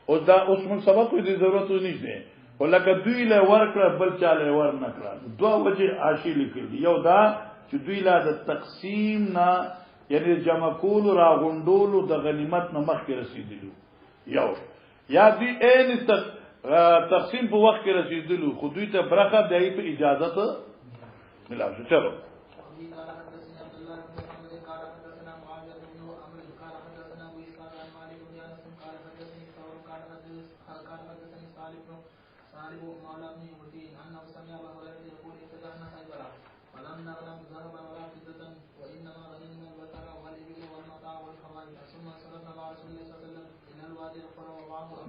او دا اوس موږ سبق دې ضرورت نشته ولکه دوی له ورکړه بل چاله ور نه کړه دوه وجه عاشی لیکل یو دا چې دوی لا د تقسیم نه یعنی جمع کول را غونډول د غنیمت نه مخکې رسیدلو یو یا دی عین تقسیم په وخت کې رسیدلو خو دوی ته برخه دی په اجازه ته ملاو شو چلو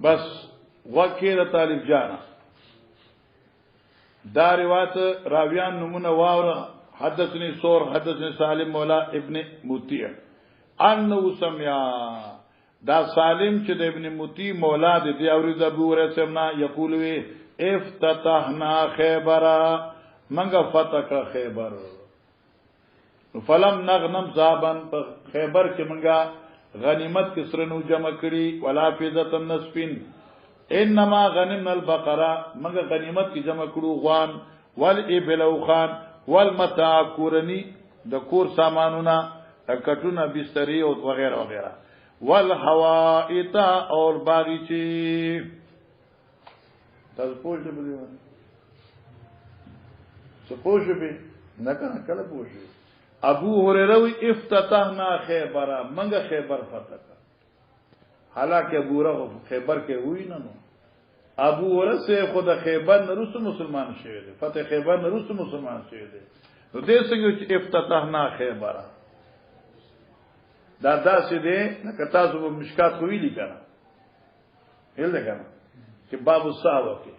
بس وکیل طالب جانا دا روایت راویان نمونه واوره حدثني سور حدثني سالم مولا ابن مطیع انه سمع دا سالم چې د ابن مطیع مولا دی اورید ابو رسمنا یقول وی افتتحنا خیبر منګه فتح خیبر فلم نغنم صابن خیبر کې منګه غنیمت کسرنو جمع کړي ولا فیضه النسفین انما غنمنا البقره مگر غنیمت کی جمع کړو غوان والابل او خان والمتاع کورنی د کور سامانونه کټونه بستری او وغیرہ وغیرہ والحوائط اور باغچی تاسو پوښتنه بده څه پوښتنه نه کنه کله پوښتنه ابو هريره وی افتتحنا خیبر منګه خیبر فتح حالانکه ابو هريره خیبر کې وی نه نو ابو هريره سے خود خیبر نرس مسلمان شوی دی فتح خیبر نرس مسلمان شوی دی نو دې څنګه چې افتتحنا خیبر دا داسې دی نو تاسو په مشکات خو ویلی کنه هل ده کنه چې باب الصحابه کې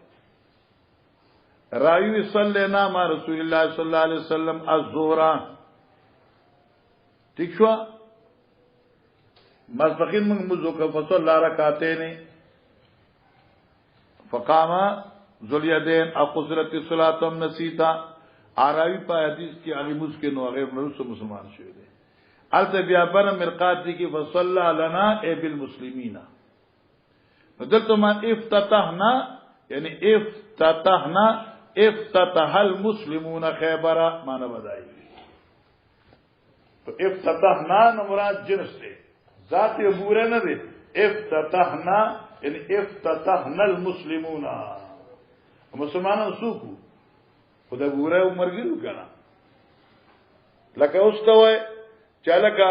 راوی صلینا ما رسول الله صلی الله علیه وسلم الظهر ٹھیک شو مسبقین من مزوک فصل رکعتین فقام ذوالیدین اقصرت الصلاۃ نسیتا آراوی په حدیث کې علی مسکه نو غیر نو مسلمان شوی دی الته بیا بر مرقات دي کې فصلى لنا ای بالمسلمین دلته ما افتتحنا یعنی افتتح المسلمون خیبر معنی بدایي تو افتتحنا نو مراد جنس سے ذات ابوره نه دي افتتحنا یعنی افتتحنا المسلمون مسلمانان سوکو خدای ابوره عمرګلو کنه لکه اوس ته وای چالکا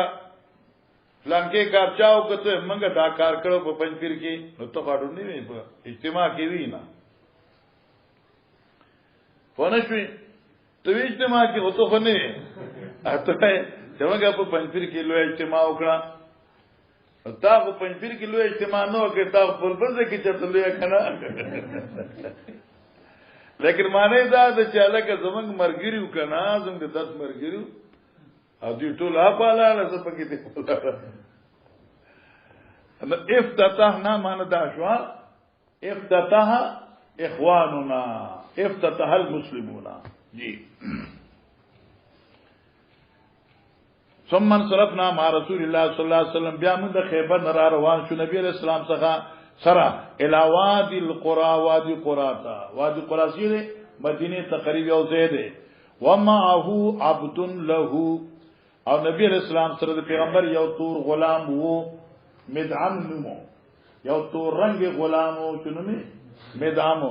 فلانکې کار چاو کته منګه دا کار کړو په پنځپیر کې نو ته کاټو نه وي په اجتماع کې وی نه فونشوي ته اجتماع کې وته خو نه اته څنګه په پنځپیر کې لوی اجتماع وکړه تا په پنځپیر کې لوی اجتماع نه وکړ تا په بل ځای کې چته لوی کنه لیکن معنی دا د چالکه زمنګ مرګریو کنه زمنګ د 10 مرګریو او دې ټول اپاله لږ پکې دي نو افتتحنا معنی دا شو افتتح اخواننا افتتح المسلمون جی ثم انصرفنا مع رسول الله صلی الله علیه وسلم بیا موږ د خیبر نه روان شو نبی علیہ السلام څخه سرا الى وادي القرى وادي قراتا وادي قراسی مدینه تقریبا یو ځای دی ومعه عبد له او نبی علیہ السلام سره د پیغمبر یو تور غلام وو مدعم نمو یو تور رنگ غلام وو چې نومي مدعم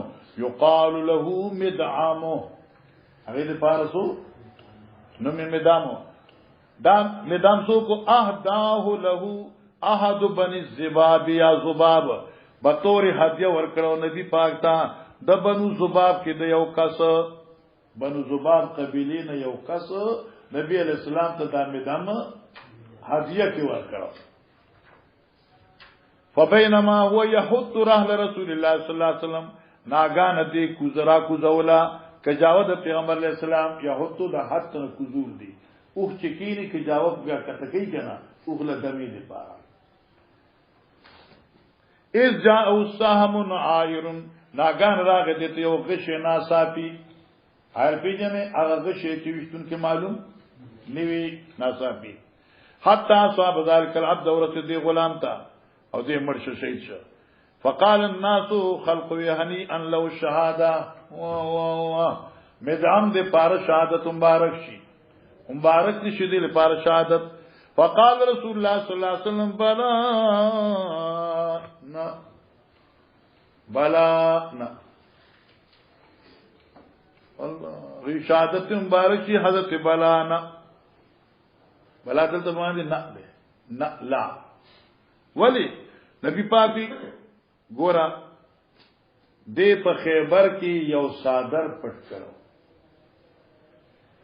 یقال له مدعم هغه د فارسو نومي مدعم دا مدعم سو کو اهداه له احد بني الزباب یا زباب بطور هدیه ورکړو نبی پاک ته د بنو زباب کې د یو کس بنو زباب قبیله نه یو کس نبی علیہ السلام ته د میدان هدیه کې ورکړو فبينما هو يحط رحل رسول الله صلی الله علیه وسلم ناگان دې کوزرا کوزولا کجاوه د پیغمبر علیہ السلام یحط د حد کوزول دي اوخ چکینی کجاوه بیا کټکی کنا اوخ له دمی دی پاره اذ جاء السهم عائر ناگان راغ دې ته یو غش ناصافي هر پیجنه هغه غش چې وشتون کې معلوم نیوی ناصافي حتی صاحب ذلك العبد ورته دی غلام تا او دې مرشه شهید شو فقال الناس خلق يهني ان لو الشهاده مدعم دې پار شهادت مبارک شي مبارک نشي دې پار شهادت فقال رسول الله صلی الله علیه وسلم بلا الله شهادت مبارک شي حضرت بلا دلته باندې نه لا ولی نبی پاکی گورا دے په خیبر کې یو صادر پټ کړو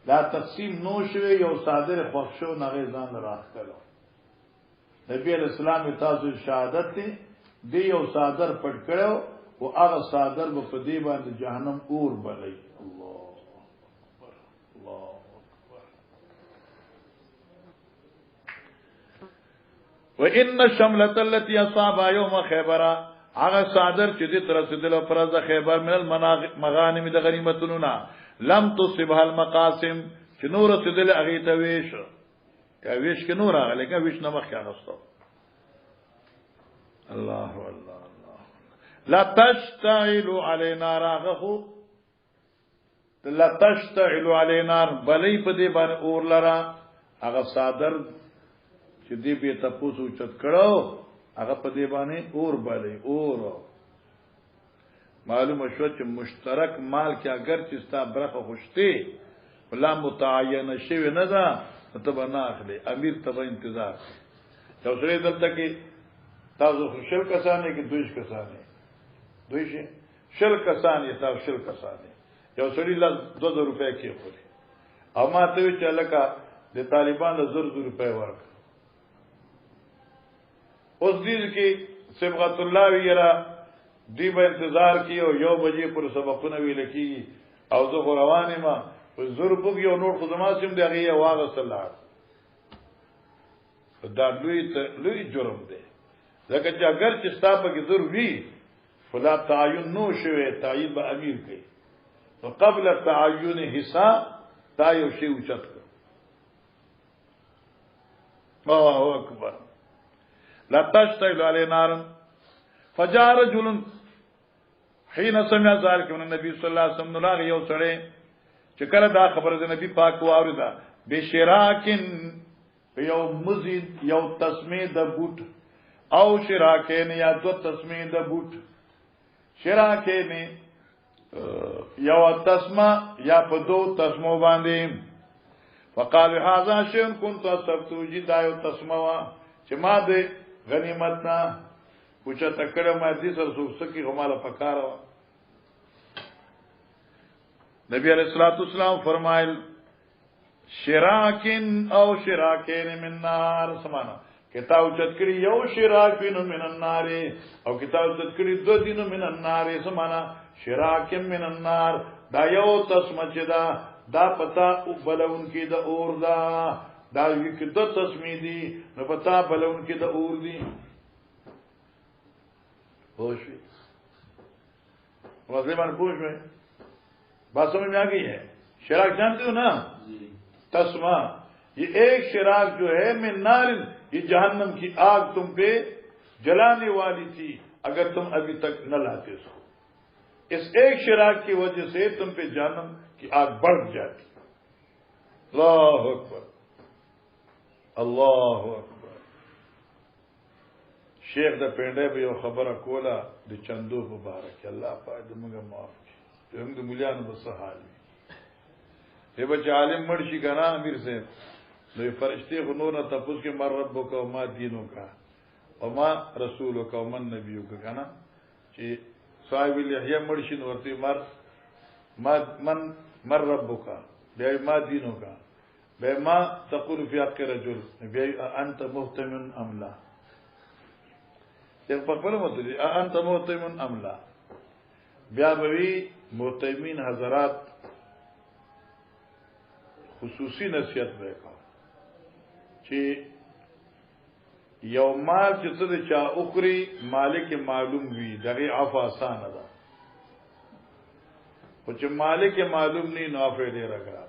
دا تقسیم نو شوی یو صادر خوښو نغې ځان راخ کړو نبی علیہ السلام تاسو شهادت دی یو صادر پټ کړو او هغه صادر په دې باندې جهنم اور بلای الله اکبر الله وان الشمله التي اصاب يوم خيبر هغه صادر چې دې تر رسیدلو پر ځ خیبر من المغانم د غنیمتونو نه لم تصبها المقاسم چې نور رسیدل هغه ته ویش ویش کې نور هغه لکه ویش نه مخ کېغستو الله الله الله لا تشتعل علينا راغه لا تشتعل علينا بلې په دې باندې اور لرا هغه صادر چې دې به تاسو چت کړو هغه په دې باندې اور باندې اور معلومه شو چې مشترک مال کې اگر چې ستا برخه خوشتي ولا متعین شوی نه ده ته به نه اخلي امیر ته انتظار یو سره دلته کې تاسو خوشل کسانه کې دویش کسانه دویش شل کسانه تاسو شل کسانه یو سره ل 2000 روپے کې خوري او ما ته چې لکه د طالبان له 200 روپے ورک اوس دې کې صبغت الله ویرا دی به انتظار کیو 1 بجې پر سبقونه ویل کی او زه روانه ما زور بوګ یو نور خدما سیم دی هغه واغ صلی الله دا لوی جرم دی ځکه چې اگر چې ستاسو کې زور وی فلا تعین نو شوه تعین به امیر کوي نو قبل تعین حساب دا یو شی اوچت کړ الله اکبر لا تشتغل علی نار فجاء رجل حين سمع ذلك من النبي صلى الله عليه وسلم لاغ یو سره چې کله دا خبره د نبی پاک واورida بشراکن یو مزید یو تسمیه د بوت او شراکین یا دو تسمیه د بوت شراکین یو تسمه یا په دو تسمو باندې فقال هذا شيء كنت استفتو جدا یو تسمه وا چې ما د غنیمت نه پوچا تکړه ما دې سره سوسکی هماله پکاره نبی علیہ الصلوۃ والسلام فرمایل شراکن او شراکین من نار سمانا کتاب چتکری یو شراکین من النار او کتاب چتکری دو دین من النار سمانا شراکن من النار دا یو تسمچدا دا پتا او بلون کی د اور دا یک دو تسمی دی نو پتا بلون کی د اور دی پوشوی مسلمان پوش میں بات سمجھ میں آ گئی ہے شراک جانتے ہو نا تسما یہ ایک شراک جو ہے من نار یہ جہنم کی آگ تم پہ جلانے والی تھی اگر تم ابھی تک نہ لاتے اس کو اس ایک شراک کی وجہ سے تم پہ جہنم کی آگ بڑھ جاتی اللہ اکبر اللہ اکبر شیخ د پنده به یو خبره کوله د چندو مبارک الله پاک دې موږ معاف کړي هم د مليانو بس حال دی به عالم مرشي کنه امیر سے نو فرشتي غنور ته تاسو کې مر رب کو ما دینو کا وما رسولک ومن نبیک کنه چې صاحب الیحیه مرشد ورته من ربک بیا ما دینک بیا ما تقول فی حق رجل بیا انت مهتم ام لا یک په خپل مطلب انت مهتم ام لا بیا به مهتمین حضرات خصوصي نصیحت وکړه چې یو مال چې څه چا اخري مالک معلوم وي دغه عفو آسان ده او چې مالک معلوم نه نو عفو ډیر راغله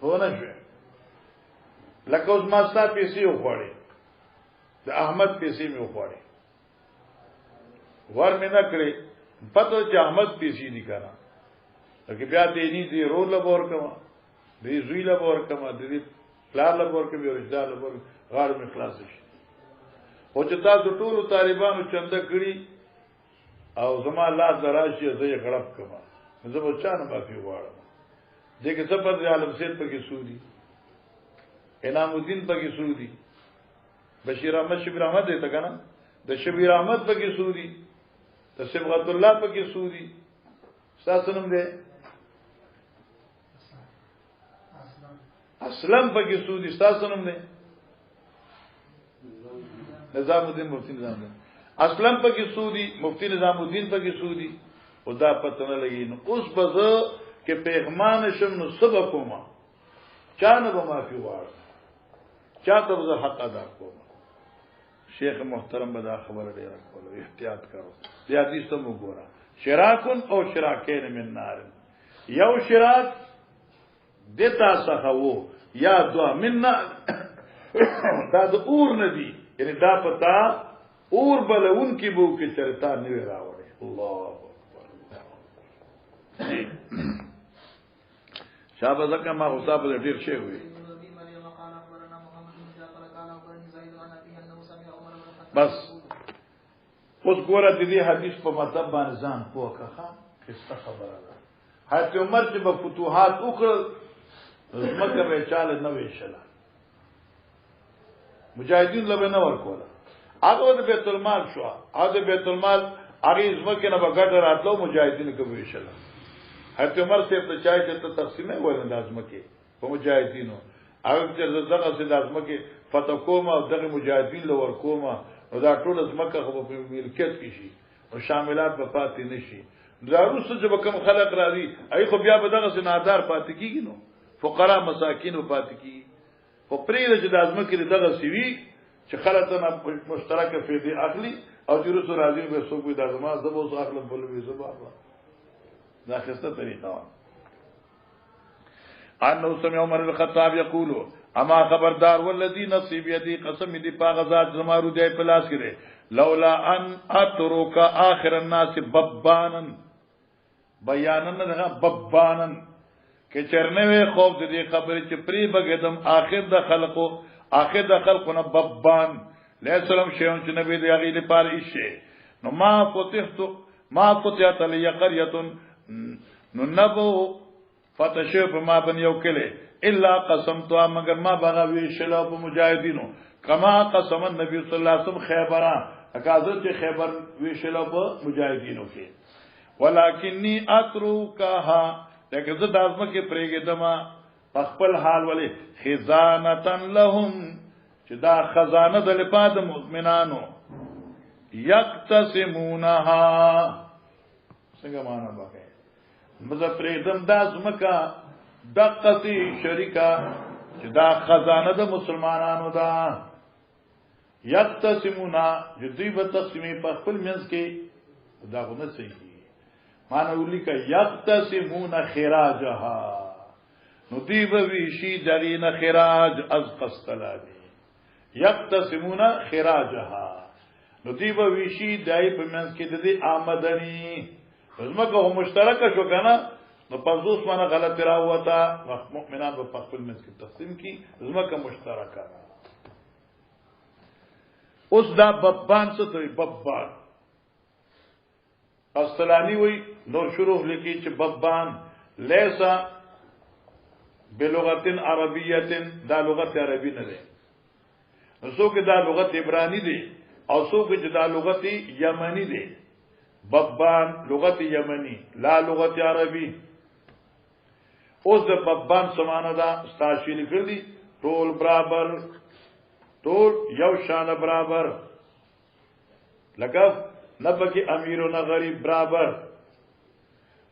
هونه شو لکه اوس ما ستا پیسې وخوړې د احمد پیسې مې وخوړې ور مې نه کړې پته چې احمد پیسې دي کنه لکه بیا دې نه دي رول لبور کما دې زوی لبور کما دې پلار لبور کما یو رشتہ لبور غاړ مې خلاص شي او چې تاسو ټول طالبانو چنده کړی او زما الله دراشي زه یې غړپ کما زه به چانه معافي غواړم دغه څه په عالم سید په کې سودی انعام الدین په کې سودی بشیر احمد شبیر احمد دې ته کنه د شبیر احمد په کې سودی د صبغت الله په کې سودی تاسو نوم دې اسلام په کې سودی تاسو نوم دې نظام الدین مفتی نظام الدین اسلام په کې سودی مفتی نظام الدین په کې سودی خدا پته نه لګی نو اوس بزه کې پیغمان شم نو سبب کوما چانه به معافي وار چاته به حق ادا کوم شیخ محترم به دا خبر ډیر کول احتیاط کړو دې حدیث ته وګوره شراکن او شراکین من نار یو شراک دتا سخو یا دوا من نار دا د اور ندی یعنی دا پتا اور بلون کی بو کې چرتا نه راوړي الله اکبر شابه زکه ما غصاب ډیر شی وي بس اوس ګوره د دې حدیث په مطلب باندې ځان پوهه قصه خبره ده حضرت عمر چې په فتوحات وکړ مکه به چاله نه ویشله مجاهدین له نه ورکوله هغه د بیت المال شو هغه بیت المال هغه زمکه نه بغټ راتلو مجاهدین کې ویشله حضرت عمر سے ته چای ته تقسیمه ورن لازمکه په مجاهدینو هغه چې دغه سي لازمکه فتح کوم او دغه مجاهدین له ور کوم او دا ټول زمکه خو په ملکیت کې شي او شاملات په پاتې نشي داروس چې کوم خلق راځي ای خو بیا به دغه سنادار پاتې کیږي نو فقرا مساکین پاتې کیږي خو پرې چې لازمکه دغه سوي چې خلطنا مشترکه فیدی اخلي او چې رسول راځي به څوک وي د زما زبو اخلم بل وي زبا دا خسته طریقه انه سمع عمر الخطاب يقول اما خبردار والذي نصيب يدي قسم دي پاغزاد زمارو دی پلاس کړي لولا ان اترك اخر الناس ببانا بیانن نه ببانن کې چرنه وي خوب دې خبرې چې پری بغدم اخر د خلقو نه ببان لسلام شيون چې نبی دی هغه لپاره شي نو ما فتحت لي قريه نو نبو فتشو په ما بن یو کله الا قسمت مگر ما بغوی شلا په مجاهدینو کما قسم النبي صلی الله علیه وسلم خیبره اکاذر چې خیبر وی شلا په مجاهدینو کې ولکنی اترکها لکه زه داسمه کې پرېګدم خپل حال ولې خزانتن لهم چې دا خزانه د لپاره مؤمنانو یقتسمونها څنګه معنا وکړي مزه پرېدم داسمکه دقتی شریکا چې دا خزانه د مسلمانانو ده یقتسمونا جدی به تقسیمې په خپل منځ کې دا غوښنه صحیح معنا ولیکه یقتسمون خراجها نو دی به ویشي دغینه خراج از قسطلانی یقتسمون خراجها نو دی به ویشي دای په منځ کې د دې آمدنی زمکه هم مشترکه شو کنه نو پزوس معنی غلط راوتا مؤمنان په خپل منځ کې تقسیم کی زمکه مشترکه اوس دا ببان څه ته ببان قسطلانی وی نور شروع لیکي چې ببان لیسا بلغت عربیت دا لغت عربی نه ده نو کې دا لغت عبرانی ده او څوک چې دا لغت یمنی ده ببان لغت یمنی لا لغت عربی اوس د ببان سمانه دا استاشیل کړی ټول برابر ټول یو شان برابر لکه نبکی امیر و غریب برابر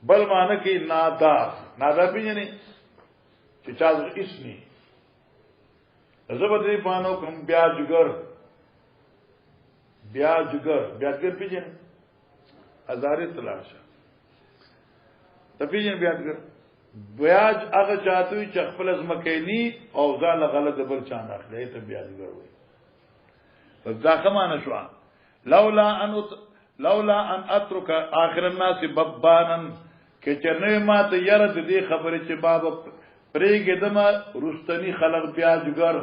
بل معنی کی نادا پیجنی چی چاز اسنی زبدری پانو کم بیاجگر پیجن ازاری تلاشا تا پیجن بیاجگر بیاج اغا چاہتوی چخپل از مکینی او ځان غلط بل چاند اخلی تا بیاجگر ہوئی پس دا خمانا شوان لولا ان اترک آخر الناس ببانا کہ چرنوی ما تا یرد دی خبری چی بابا پریگی دما رستنی خلق بیاجگر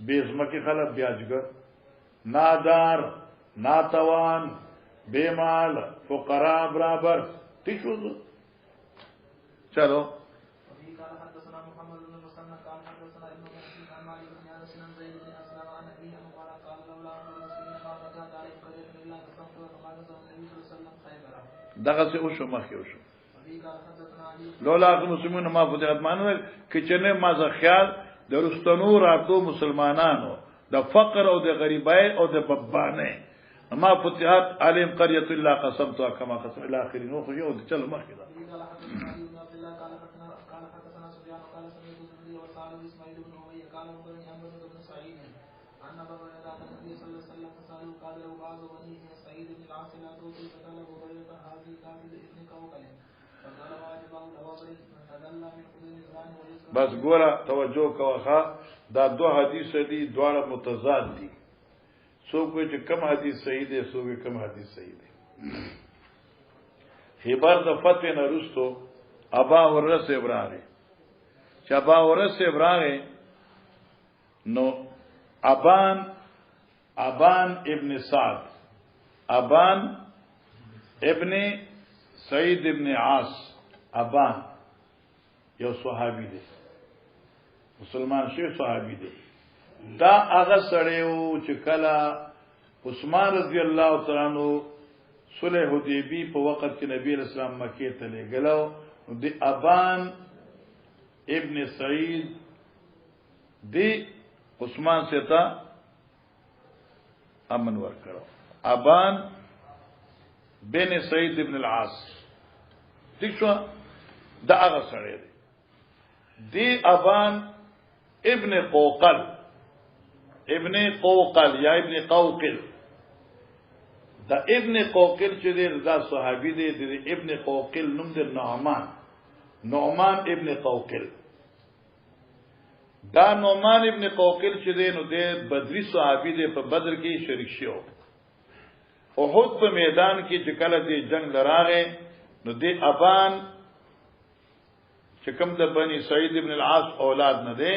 بیزمکی خلق بیاجگر نادار ناتوان بیمال فقراء برابر تیشو دو چلو دغه څه وشو مخکې وشو لولا مسلمانانو ما فتحت مانو کچنه ما ز خیال د رستنو راتو مسلمانانو د فقر او د غریبای او د ببانه ما فتحت علیم قريه الا قسمتها كما قسم الى اخره نو خو یو چل مخکې دا بس ګوره توجه کوه دا دو حدیث دي دواړه متضاد دي څوک چې کم حدیث صحیح دي څوک کم حدیث صحیح دي خبر د فتح نه رستو ابا ورس ابراهیم چې ابا ورس ابراهیم نو ابان ابن سعد ابان ابن سعید ابن عاص ابان یو صحابی دی مسلمان شوی صحابی دی دا هغه سړیو چې کله عثمان رضی الله تعالی عنہ صلح حدیبی په وخت کې نبی اسلام مکه ته لګلو دی ابان ابن سعید دی عثمان سے تا امن ور کړو ابان بن سعید ابن العاص ٹھیک شو دا هغه سړی دی دی ابان ابن قوقل یا ابن قوقل دا ابن قوقل چې دی دا صحابي دی د ابن قوقل نوم دی نعمان ابن قوقل دا نعمان ابن قوقل چې دی نو دی بدری صحابي دی په بدر کې شریک شو احد په میدان کې چې کله دی جنگ لراغه نو دی ابان چې کوم د بني سعید ابن العاص اولاد نه دی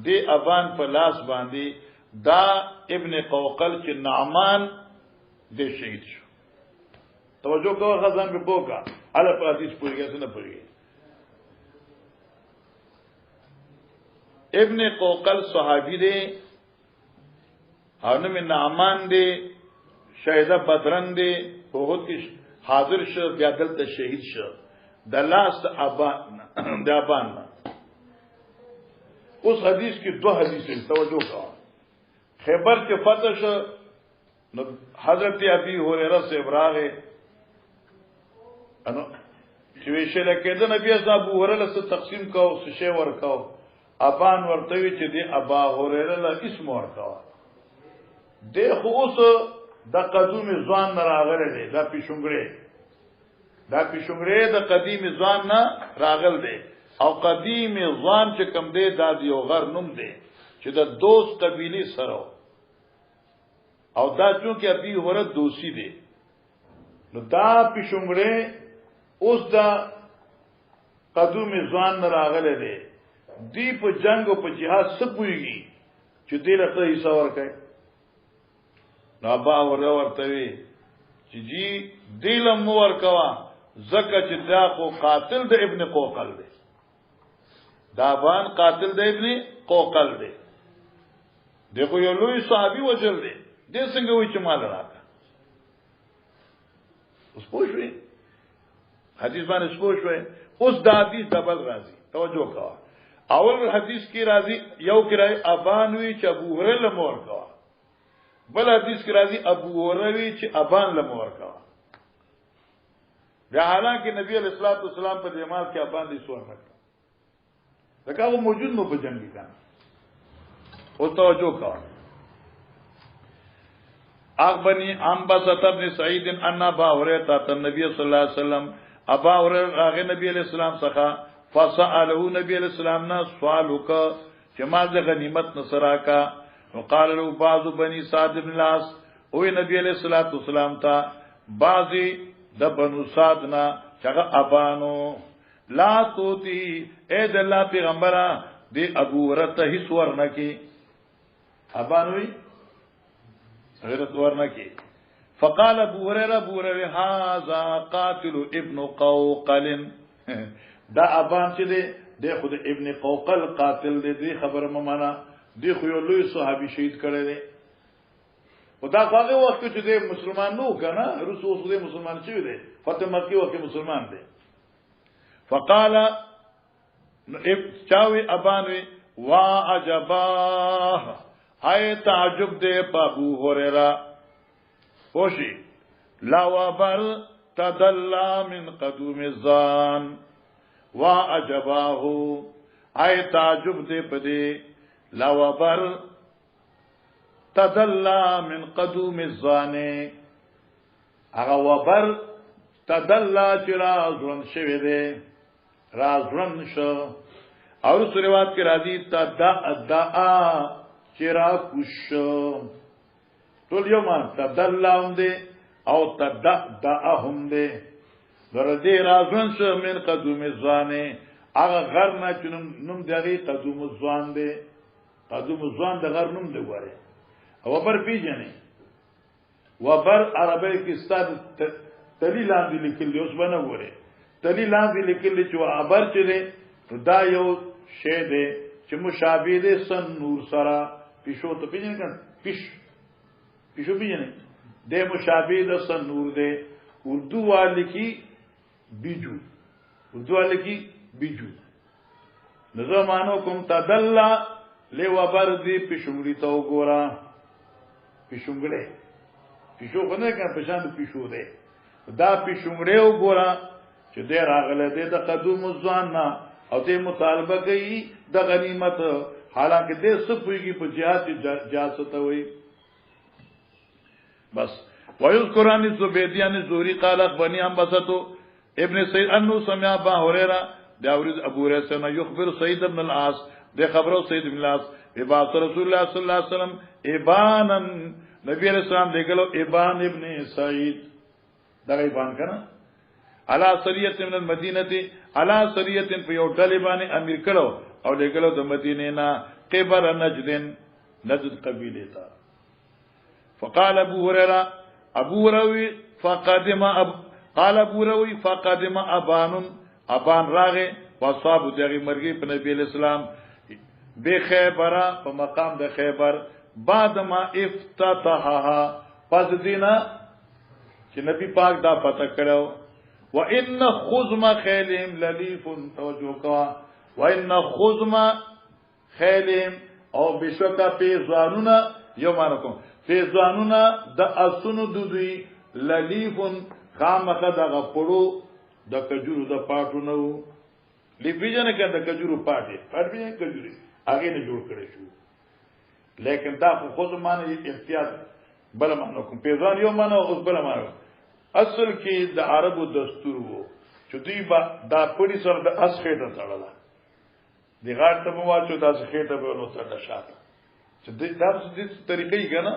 دی ابان په لاس باندې دا ابن قوقل چې نعمان دی شهید شو توجه کوه خزان په پوکا اله په حدیث پوریږي څه نه پوریږي ابن قوقل صحابی دی او نوم نعمان دی شهیده بدرن دی احد کې حاضر شو بیا دلته شهید شو د لاس ابان د ابان اوس حدیث کې دو حدیث توجه کوه خیبر کې فتح شو نو حضرت ابي هريره سے ابراغه انو چې ویشه لکه د نبی ابو هريره سره تقسیم کاو څه شی ورکاو ابان ورته وی چې دی ابا هريره له اسم ورکاو د خو اوس د قدوم ځوان نه راغله دی دا پیشونګره د قدیم ځوان نه راغل دی او قدیم ځوان چې کم دی دا یو غر نوم دی چې د دوست قبیله سره او دا چونکه ابي هريره دوسی دی نو دا پیشونګره اوس دا قدوم ځوان نه راغله دی دی په جنگ او په جهاد سپويږي چې دې له حصہ ورکړي نو ابا ورته وی چې جی دلم ورکوا زکه چې دا خو قاتل د ابن قوقل دی دا ابان قاتل دی ابن قوقل دی دغه یو لوی صحابي وجل دی د څنګه وای چې مال راکا اوس پوښوي حدیث باندې پوښوي اوس د حدیث ډبل راځي توجه کوا اول حدیث کی راځي یو کرای ابان وی چې ابو هريره لمور کوا بل حدیث کی راځي ابو هريره وی چې ابان لمور کوا دا حالانکه نبی علیہ الصلوۃ والسلام په جماعت کې ابان دي سوال کړ دا هغه موجود نو په جنگ کې او توجه کوا اخبرني عن بسط بن سعيد ان ابا هريره النبي صلى الله عليه وسلم ابا هريره هغه نبی علیہ السلام څخه فسأله نبی علیہ السلام نا سوال وکړ چې مال د غنیمت نصرا کا وقال له بعض بني سعد بن لاس او نبی علیہ الصلوۃ والسلام ته بعضی د بنو سعد نا چې ابانو لا توتی اے د الله پیغمبره دی ابو هريره هیڅ ورنکي ابانوي غیرت ورنکي فقال ابو هريره هذا قاتل ابن قوقل دا ابان چې دی خود ابن قوقل قاتل دی خبره ممانا دی خو یو لوی صحابي شهید کړی دی او دا هغه وخت چې دی مسلمان نو کنه رسول الله مسلمان شوی دی فتح مکی وخت مسلمان دی فقال چاوي ابان وا عجبا هاي تعجب دی په ابو هريره خوشي لا وبر تدلى من قدوم الزان وا عجباه اي تعجب دې پدې لا وبر تدلى من قدوم الزان هغه وبر تدلى چې راځون شوی دی راځون شو او سوريوات کې راځي تدعا چې را کوش ټول یو مان تدلى هم دی او تدعا هم دی ورته راځون شو من قدوم الزان هغه غر نه چې نوم دغه قدوم الزان دی قدوم الزان د غر نوم دی وره او بر پیجنې وبر عربی کې استاد تلی لاندې لیکل دی اوس باندې وره تلی لاندې لیکل چې ابر چې دی دا یو شی دی چې مشابه دی سن نور سره پښو ته پیجن کړه پښو پیجنې د مشابه د سن نور دی اردو والے کی بیجو اردو والے کی بیجو نظامانو کوم تدلا له وبر دی پښوړی تو ګورا پښوړې پښو کنه کنه پښان پښو دی دا پښوړې وګورا چې دې راغله دې د قدوم ځوان نه او دې مطالبه کوي د غنیمت حالانکه دې سپوږی په جهاد جاسته وي بس ويذكرني زبيديان الزهري قال اخبرني عن بسطو ابن سعيد انه سمع ابا هريره داورد ابو هريره يخبر سعيد بن العاص ده خبرو سعيد بن العاص ابا رسول الله صلى الله عليه وسلم ابانا نبی علیہ السلام دیکھلو ابان ابن سعید دا ابان کنا علا سریت من المدینه علا سریت په یو ډلې باندې امیر کړو او دیکھلو د مدینه نا قبر نجد قبیله تا فقال ابو هريره قال ابو روي فقدم ابان راغه واصحاب دغه مرګي په نبی اسلام به خیبره په مقام د خیبر بعد ما افتتحها پس دینا چې نبی پاک دا پته کړو وان خزم خیلهم للیف توجه کا وان خزم خیلهم او بشکا پیزانونا یو مانکو پیزانونا د اسونو دوی للیفن خامخه د غپړو د کجورو د پاټو نو لیپیجن کې د کجورو پاټي پاټي کجوري هغه نه جوړ کړی شو لیکن دا خو معنی احتیاط بل معنی کوم پیزان یو معنی اوس بل معنی اصل کې د عربو دستور وو چې دوی با دا پړي سره د اسخېټه تړله دی غاټ ته واچو دا اسخېټه به نو سره شاته چې دا د طریقې کنه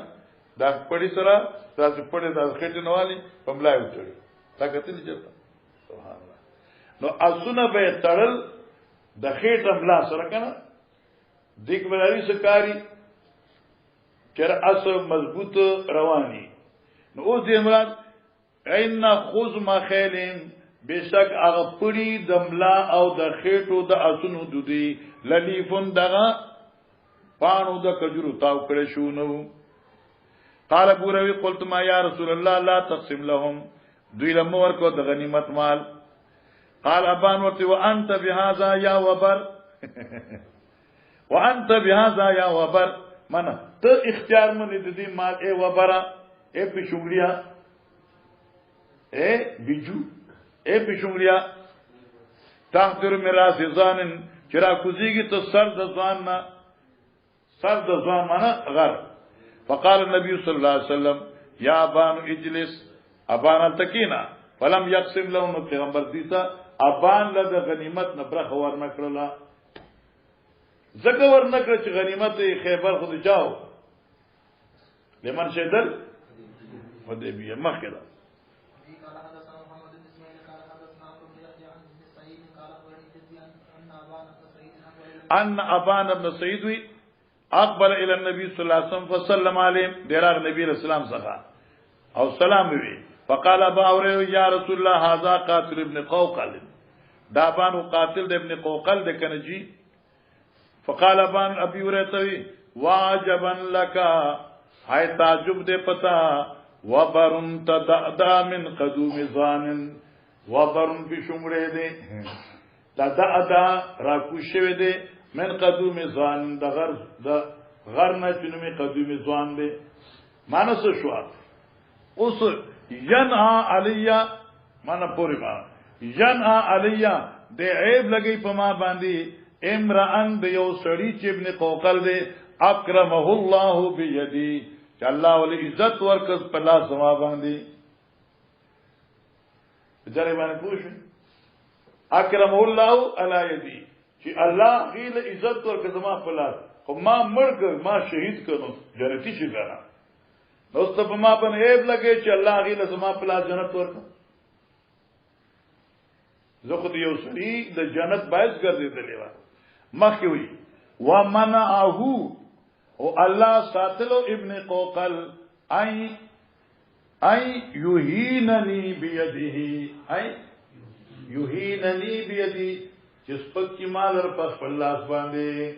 دا پړي سره تاسو پړي د اسخېټه نوالي په ملای وټړي دا کتل چېرته سبحان الله نو اسونه به تړل د خېټه ملا سره کنه دیک بلاری سکاری چر اس مضبوط رواني نو اوس دې مراد ان خزم خیلین بشک هغه پړی د ملا او د خېټو د اسونو دودي للیفون دغه پانو د کجرو تاو کړی شو نو قال بوروي قلت ما یا رسول الله لا تقسم لهم دوی لمور کو د غنیمت مال قال ابان ورته وانت بهذا یا وبر وانت بهذا یا وبر معنا ته اختیار منې د دې مال ای وبره ای پښومړیا ای بيجو ای پښومړیا تحضر میراث ځانن چرا کوزيږي ته سر د ځان نه سر د ځان معنا غر فقال النبي صلى الله عليه وسلم يا ابان اجلس ابان تکینا فلم يقسم لهم پیغمبر دیتا ابان له غنیمت نه برخه ورنکړه زګه ورنکړه چې غنیمت خیبر خود جاو لمن شهدل حدیبیه مخکره ان ابان ابن سعید اقبل الى النبي صلى الله عليه وسلم فسلم عليه دراغ نبی رسول الله صلی او سلام وی فقال ابا اوره یا رسول الله هذا قاتل ابن قوقل دا بانو قاتل د ابن قوقل د کنجی فقال ابان ابي اوره واجبا لك هاي تعجب دے پتا وبرن تدعدا من قدوم ظان وبرن بشمره دے تدعدا راکوشوه دے من قدوم ظان د غرنا چنمی قدوم ظان دے مانس شو اوس ینها علیا مانا پوری مانا ینها علیا دے عیب لگئی پما باندی امران دے یو سڑی چی ابن قوقل دے اکرمه الله بیدی چې الله ولې عزت ورکړ په لاس ما باندې ځای باندې پوښ اکرمه الله علی یدی چې الله غیل عزت ورکړ زما په لاس خو ما مرګ ما شهید کړم جنتی شي ګره نو ست په ما باندې عیب لګی چې الله غیل زما په لاس جنت ورکړ زه خو یو سړي د جنت باعث ګرځیدلې و مخکې وی ومنعه او الله ساتلو ابن قوقل ای یهیننی بیده ای یهیننی بیده چې سپک کی مال پر پلاس باندې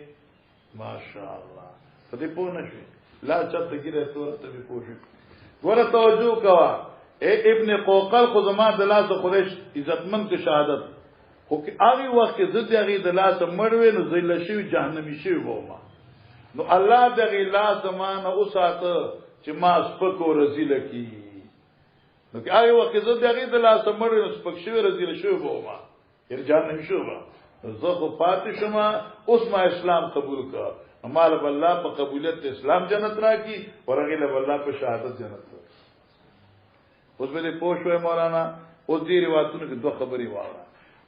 ماشاءالله ته دې پوه نشې لا چته ګره تورته دې پوه شې ګوره توجه کوا اے ابن قوقل خو زما د لاس قریش عزتمن کې شهادت خو کې هغه وخت کې زد هغه د لاس مړوي نو ذل شي جهنمی شي ووما نو الله دغه لاس زمانه اوساته چې ما سپک او رزیل کی نو کې هغه وخت زد هغه د لاس مړوي نو سپک شي رزیل شي ووما یې جهنمی شي ووما زه خو پاتې شمه اوس ما اسلام قبول کړ مال الله په قبولیت اسلام جنت راکی ورغله الله په شهادت جنت اوس به پوښوي مولانا اوس دې روایتونو کې دوه خبرې واره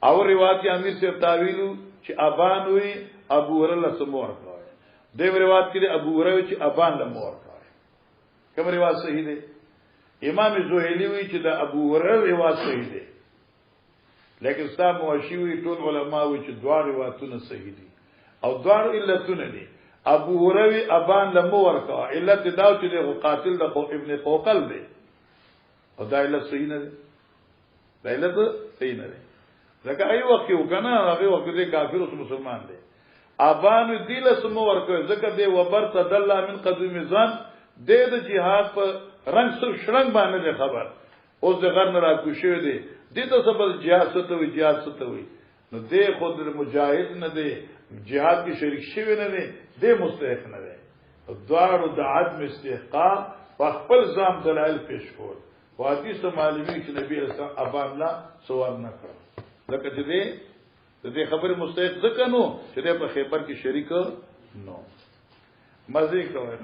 او روایت امیر سے تعویلو چې ابان وی ابو هرره سمور کوي دیو روایت کې ابو هرره چې ابان له مور کوي کوم روایت صحیح دی امام زوهلی وی چې د ابو هرره روایت صحیح دی لیکن صاحب موشیوی ټول علما وی چې دوه روایتونه صحیح دي او دوه علتونه دي ابو هرره ابان له مور کوي علت دا چې د قاتل د ابن قوقل دی او دا علت صحیح نه دی دا علت صحیح نه دی لکه ای وخت یو کنه هغه وخت دې کافر او مسلمان دي ابان دل سم ورکو زکه دې وبر تدل من قدوم ځان دې د جهاد په رنگ سر شرنګ باندې خبر اوس د غرن را کوشي دي دې ته سبل جهاد ستوي جهاد ستوي نو دې خود مجاهد نه دي جهاد کې شریک شوی نه دي دې مستحق نه دي دوار د عدم استحقاق خپل ځام دلایل پیش کول حدیث معلومی چې نبی رسول ابان لا سوال نه کړ لکه چې دې خبره مستحق ځکه نو چې په خیبر کې شریک نو مزه کوي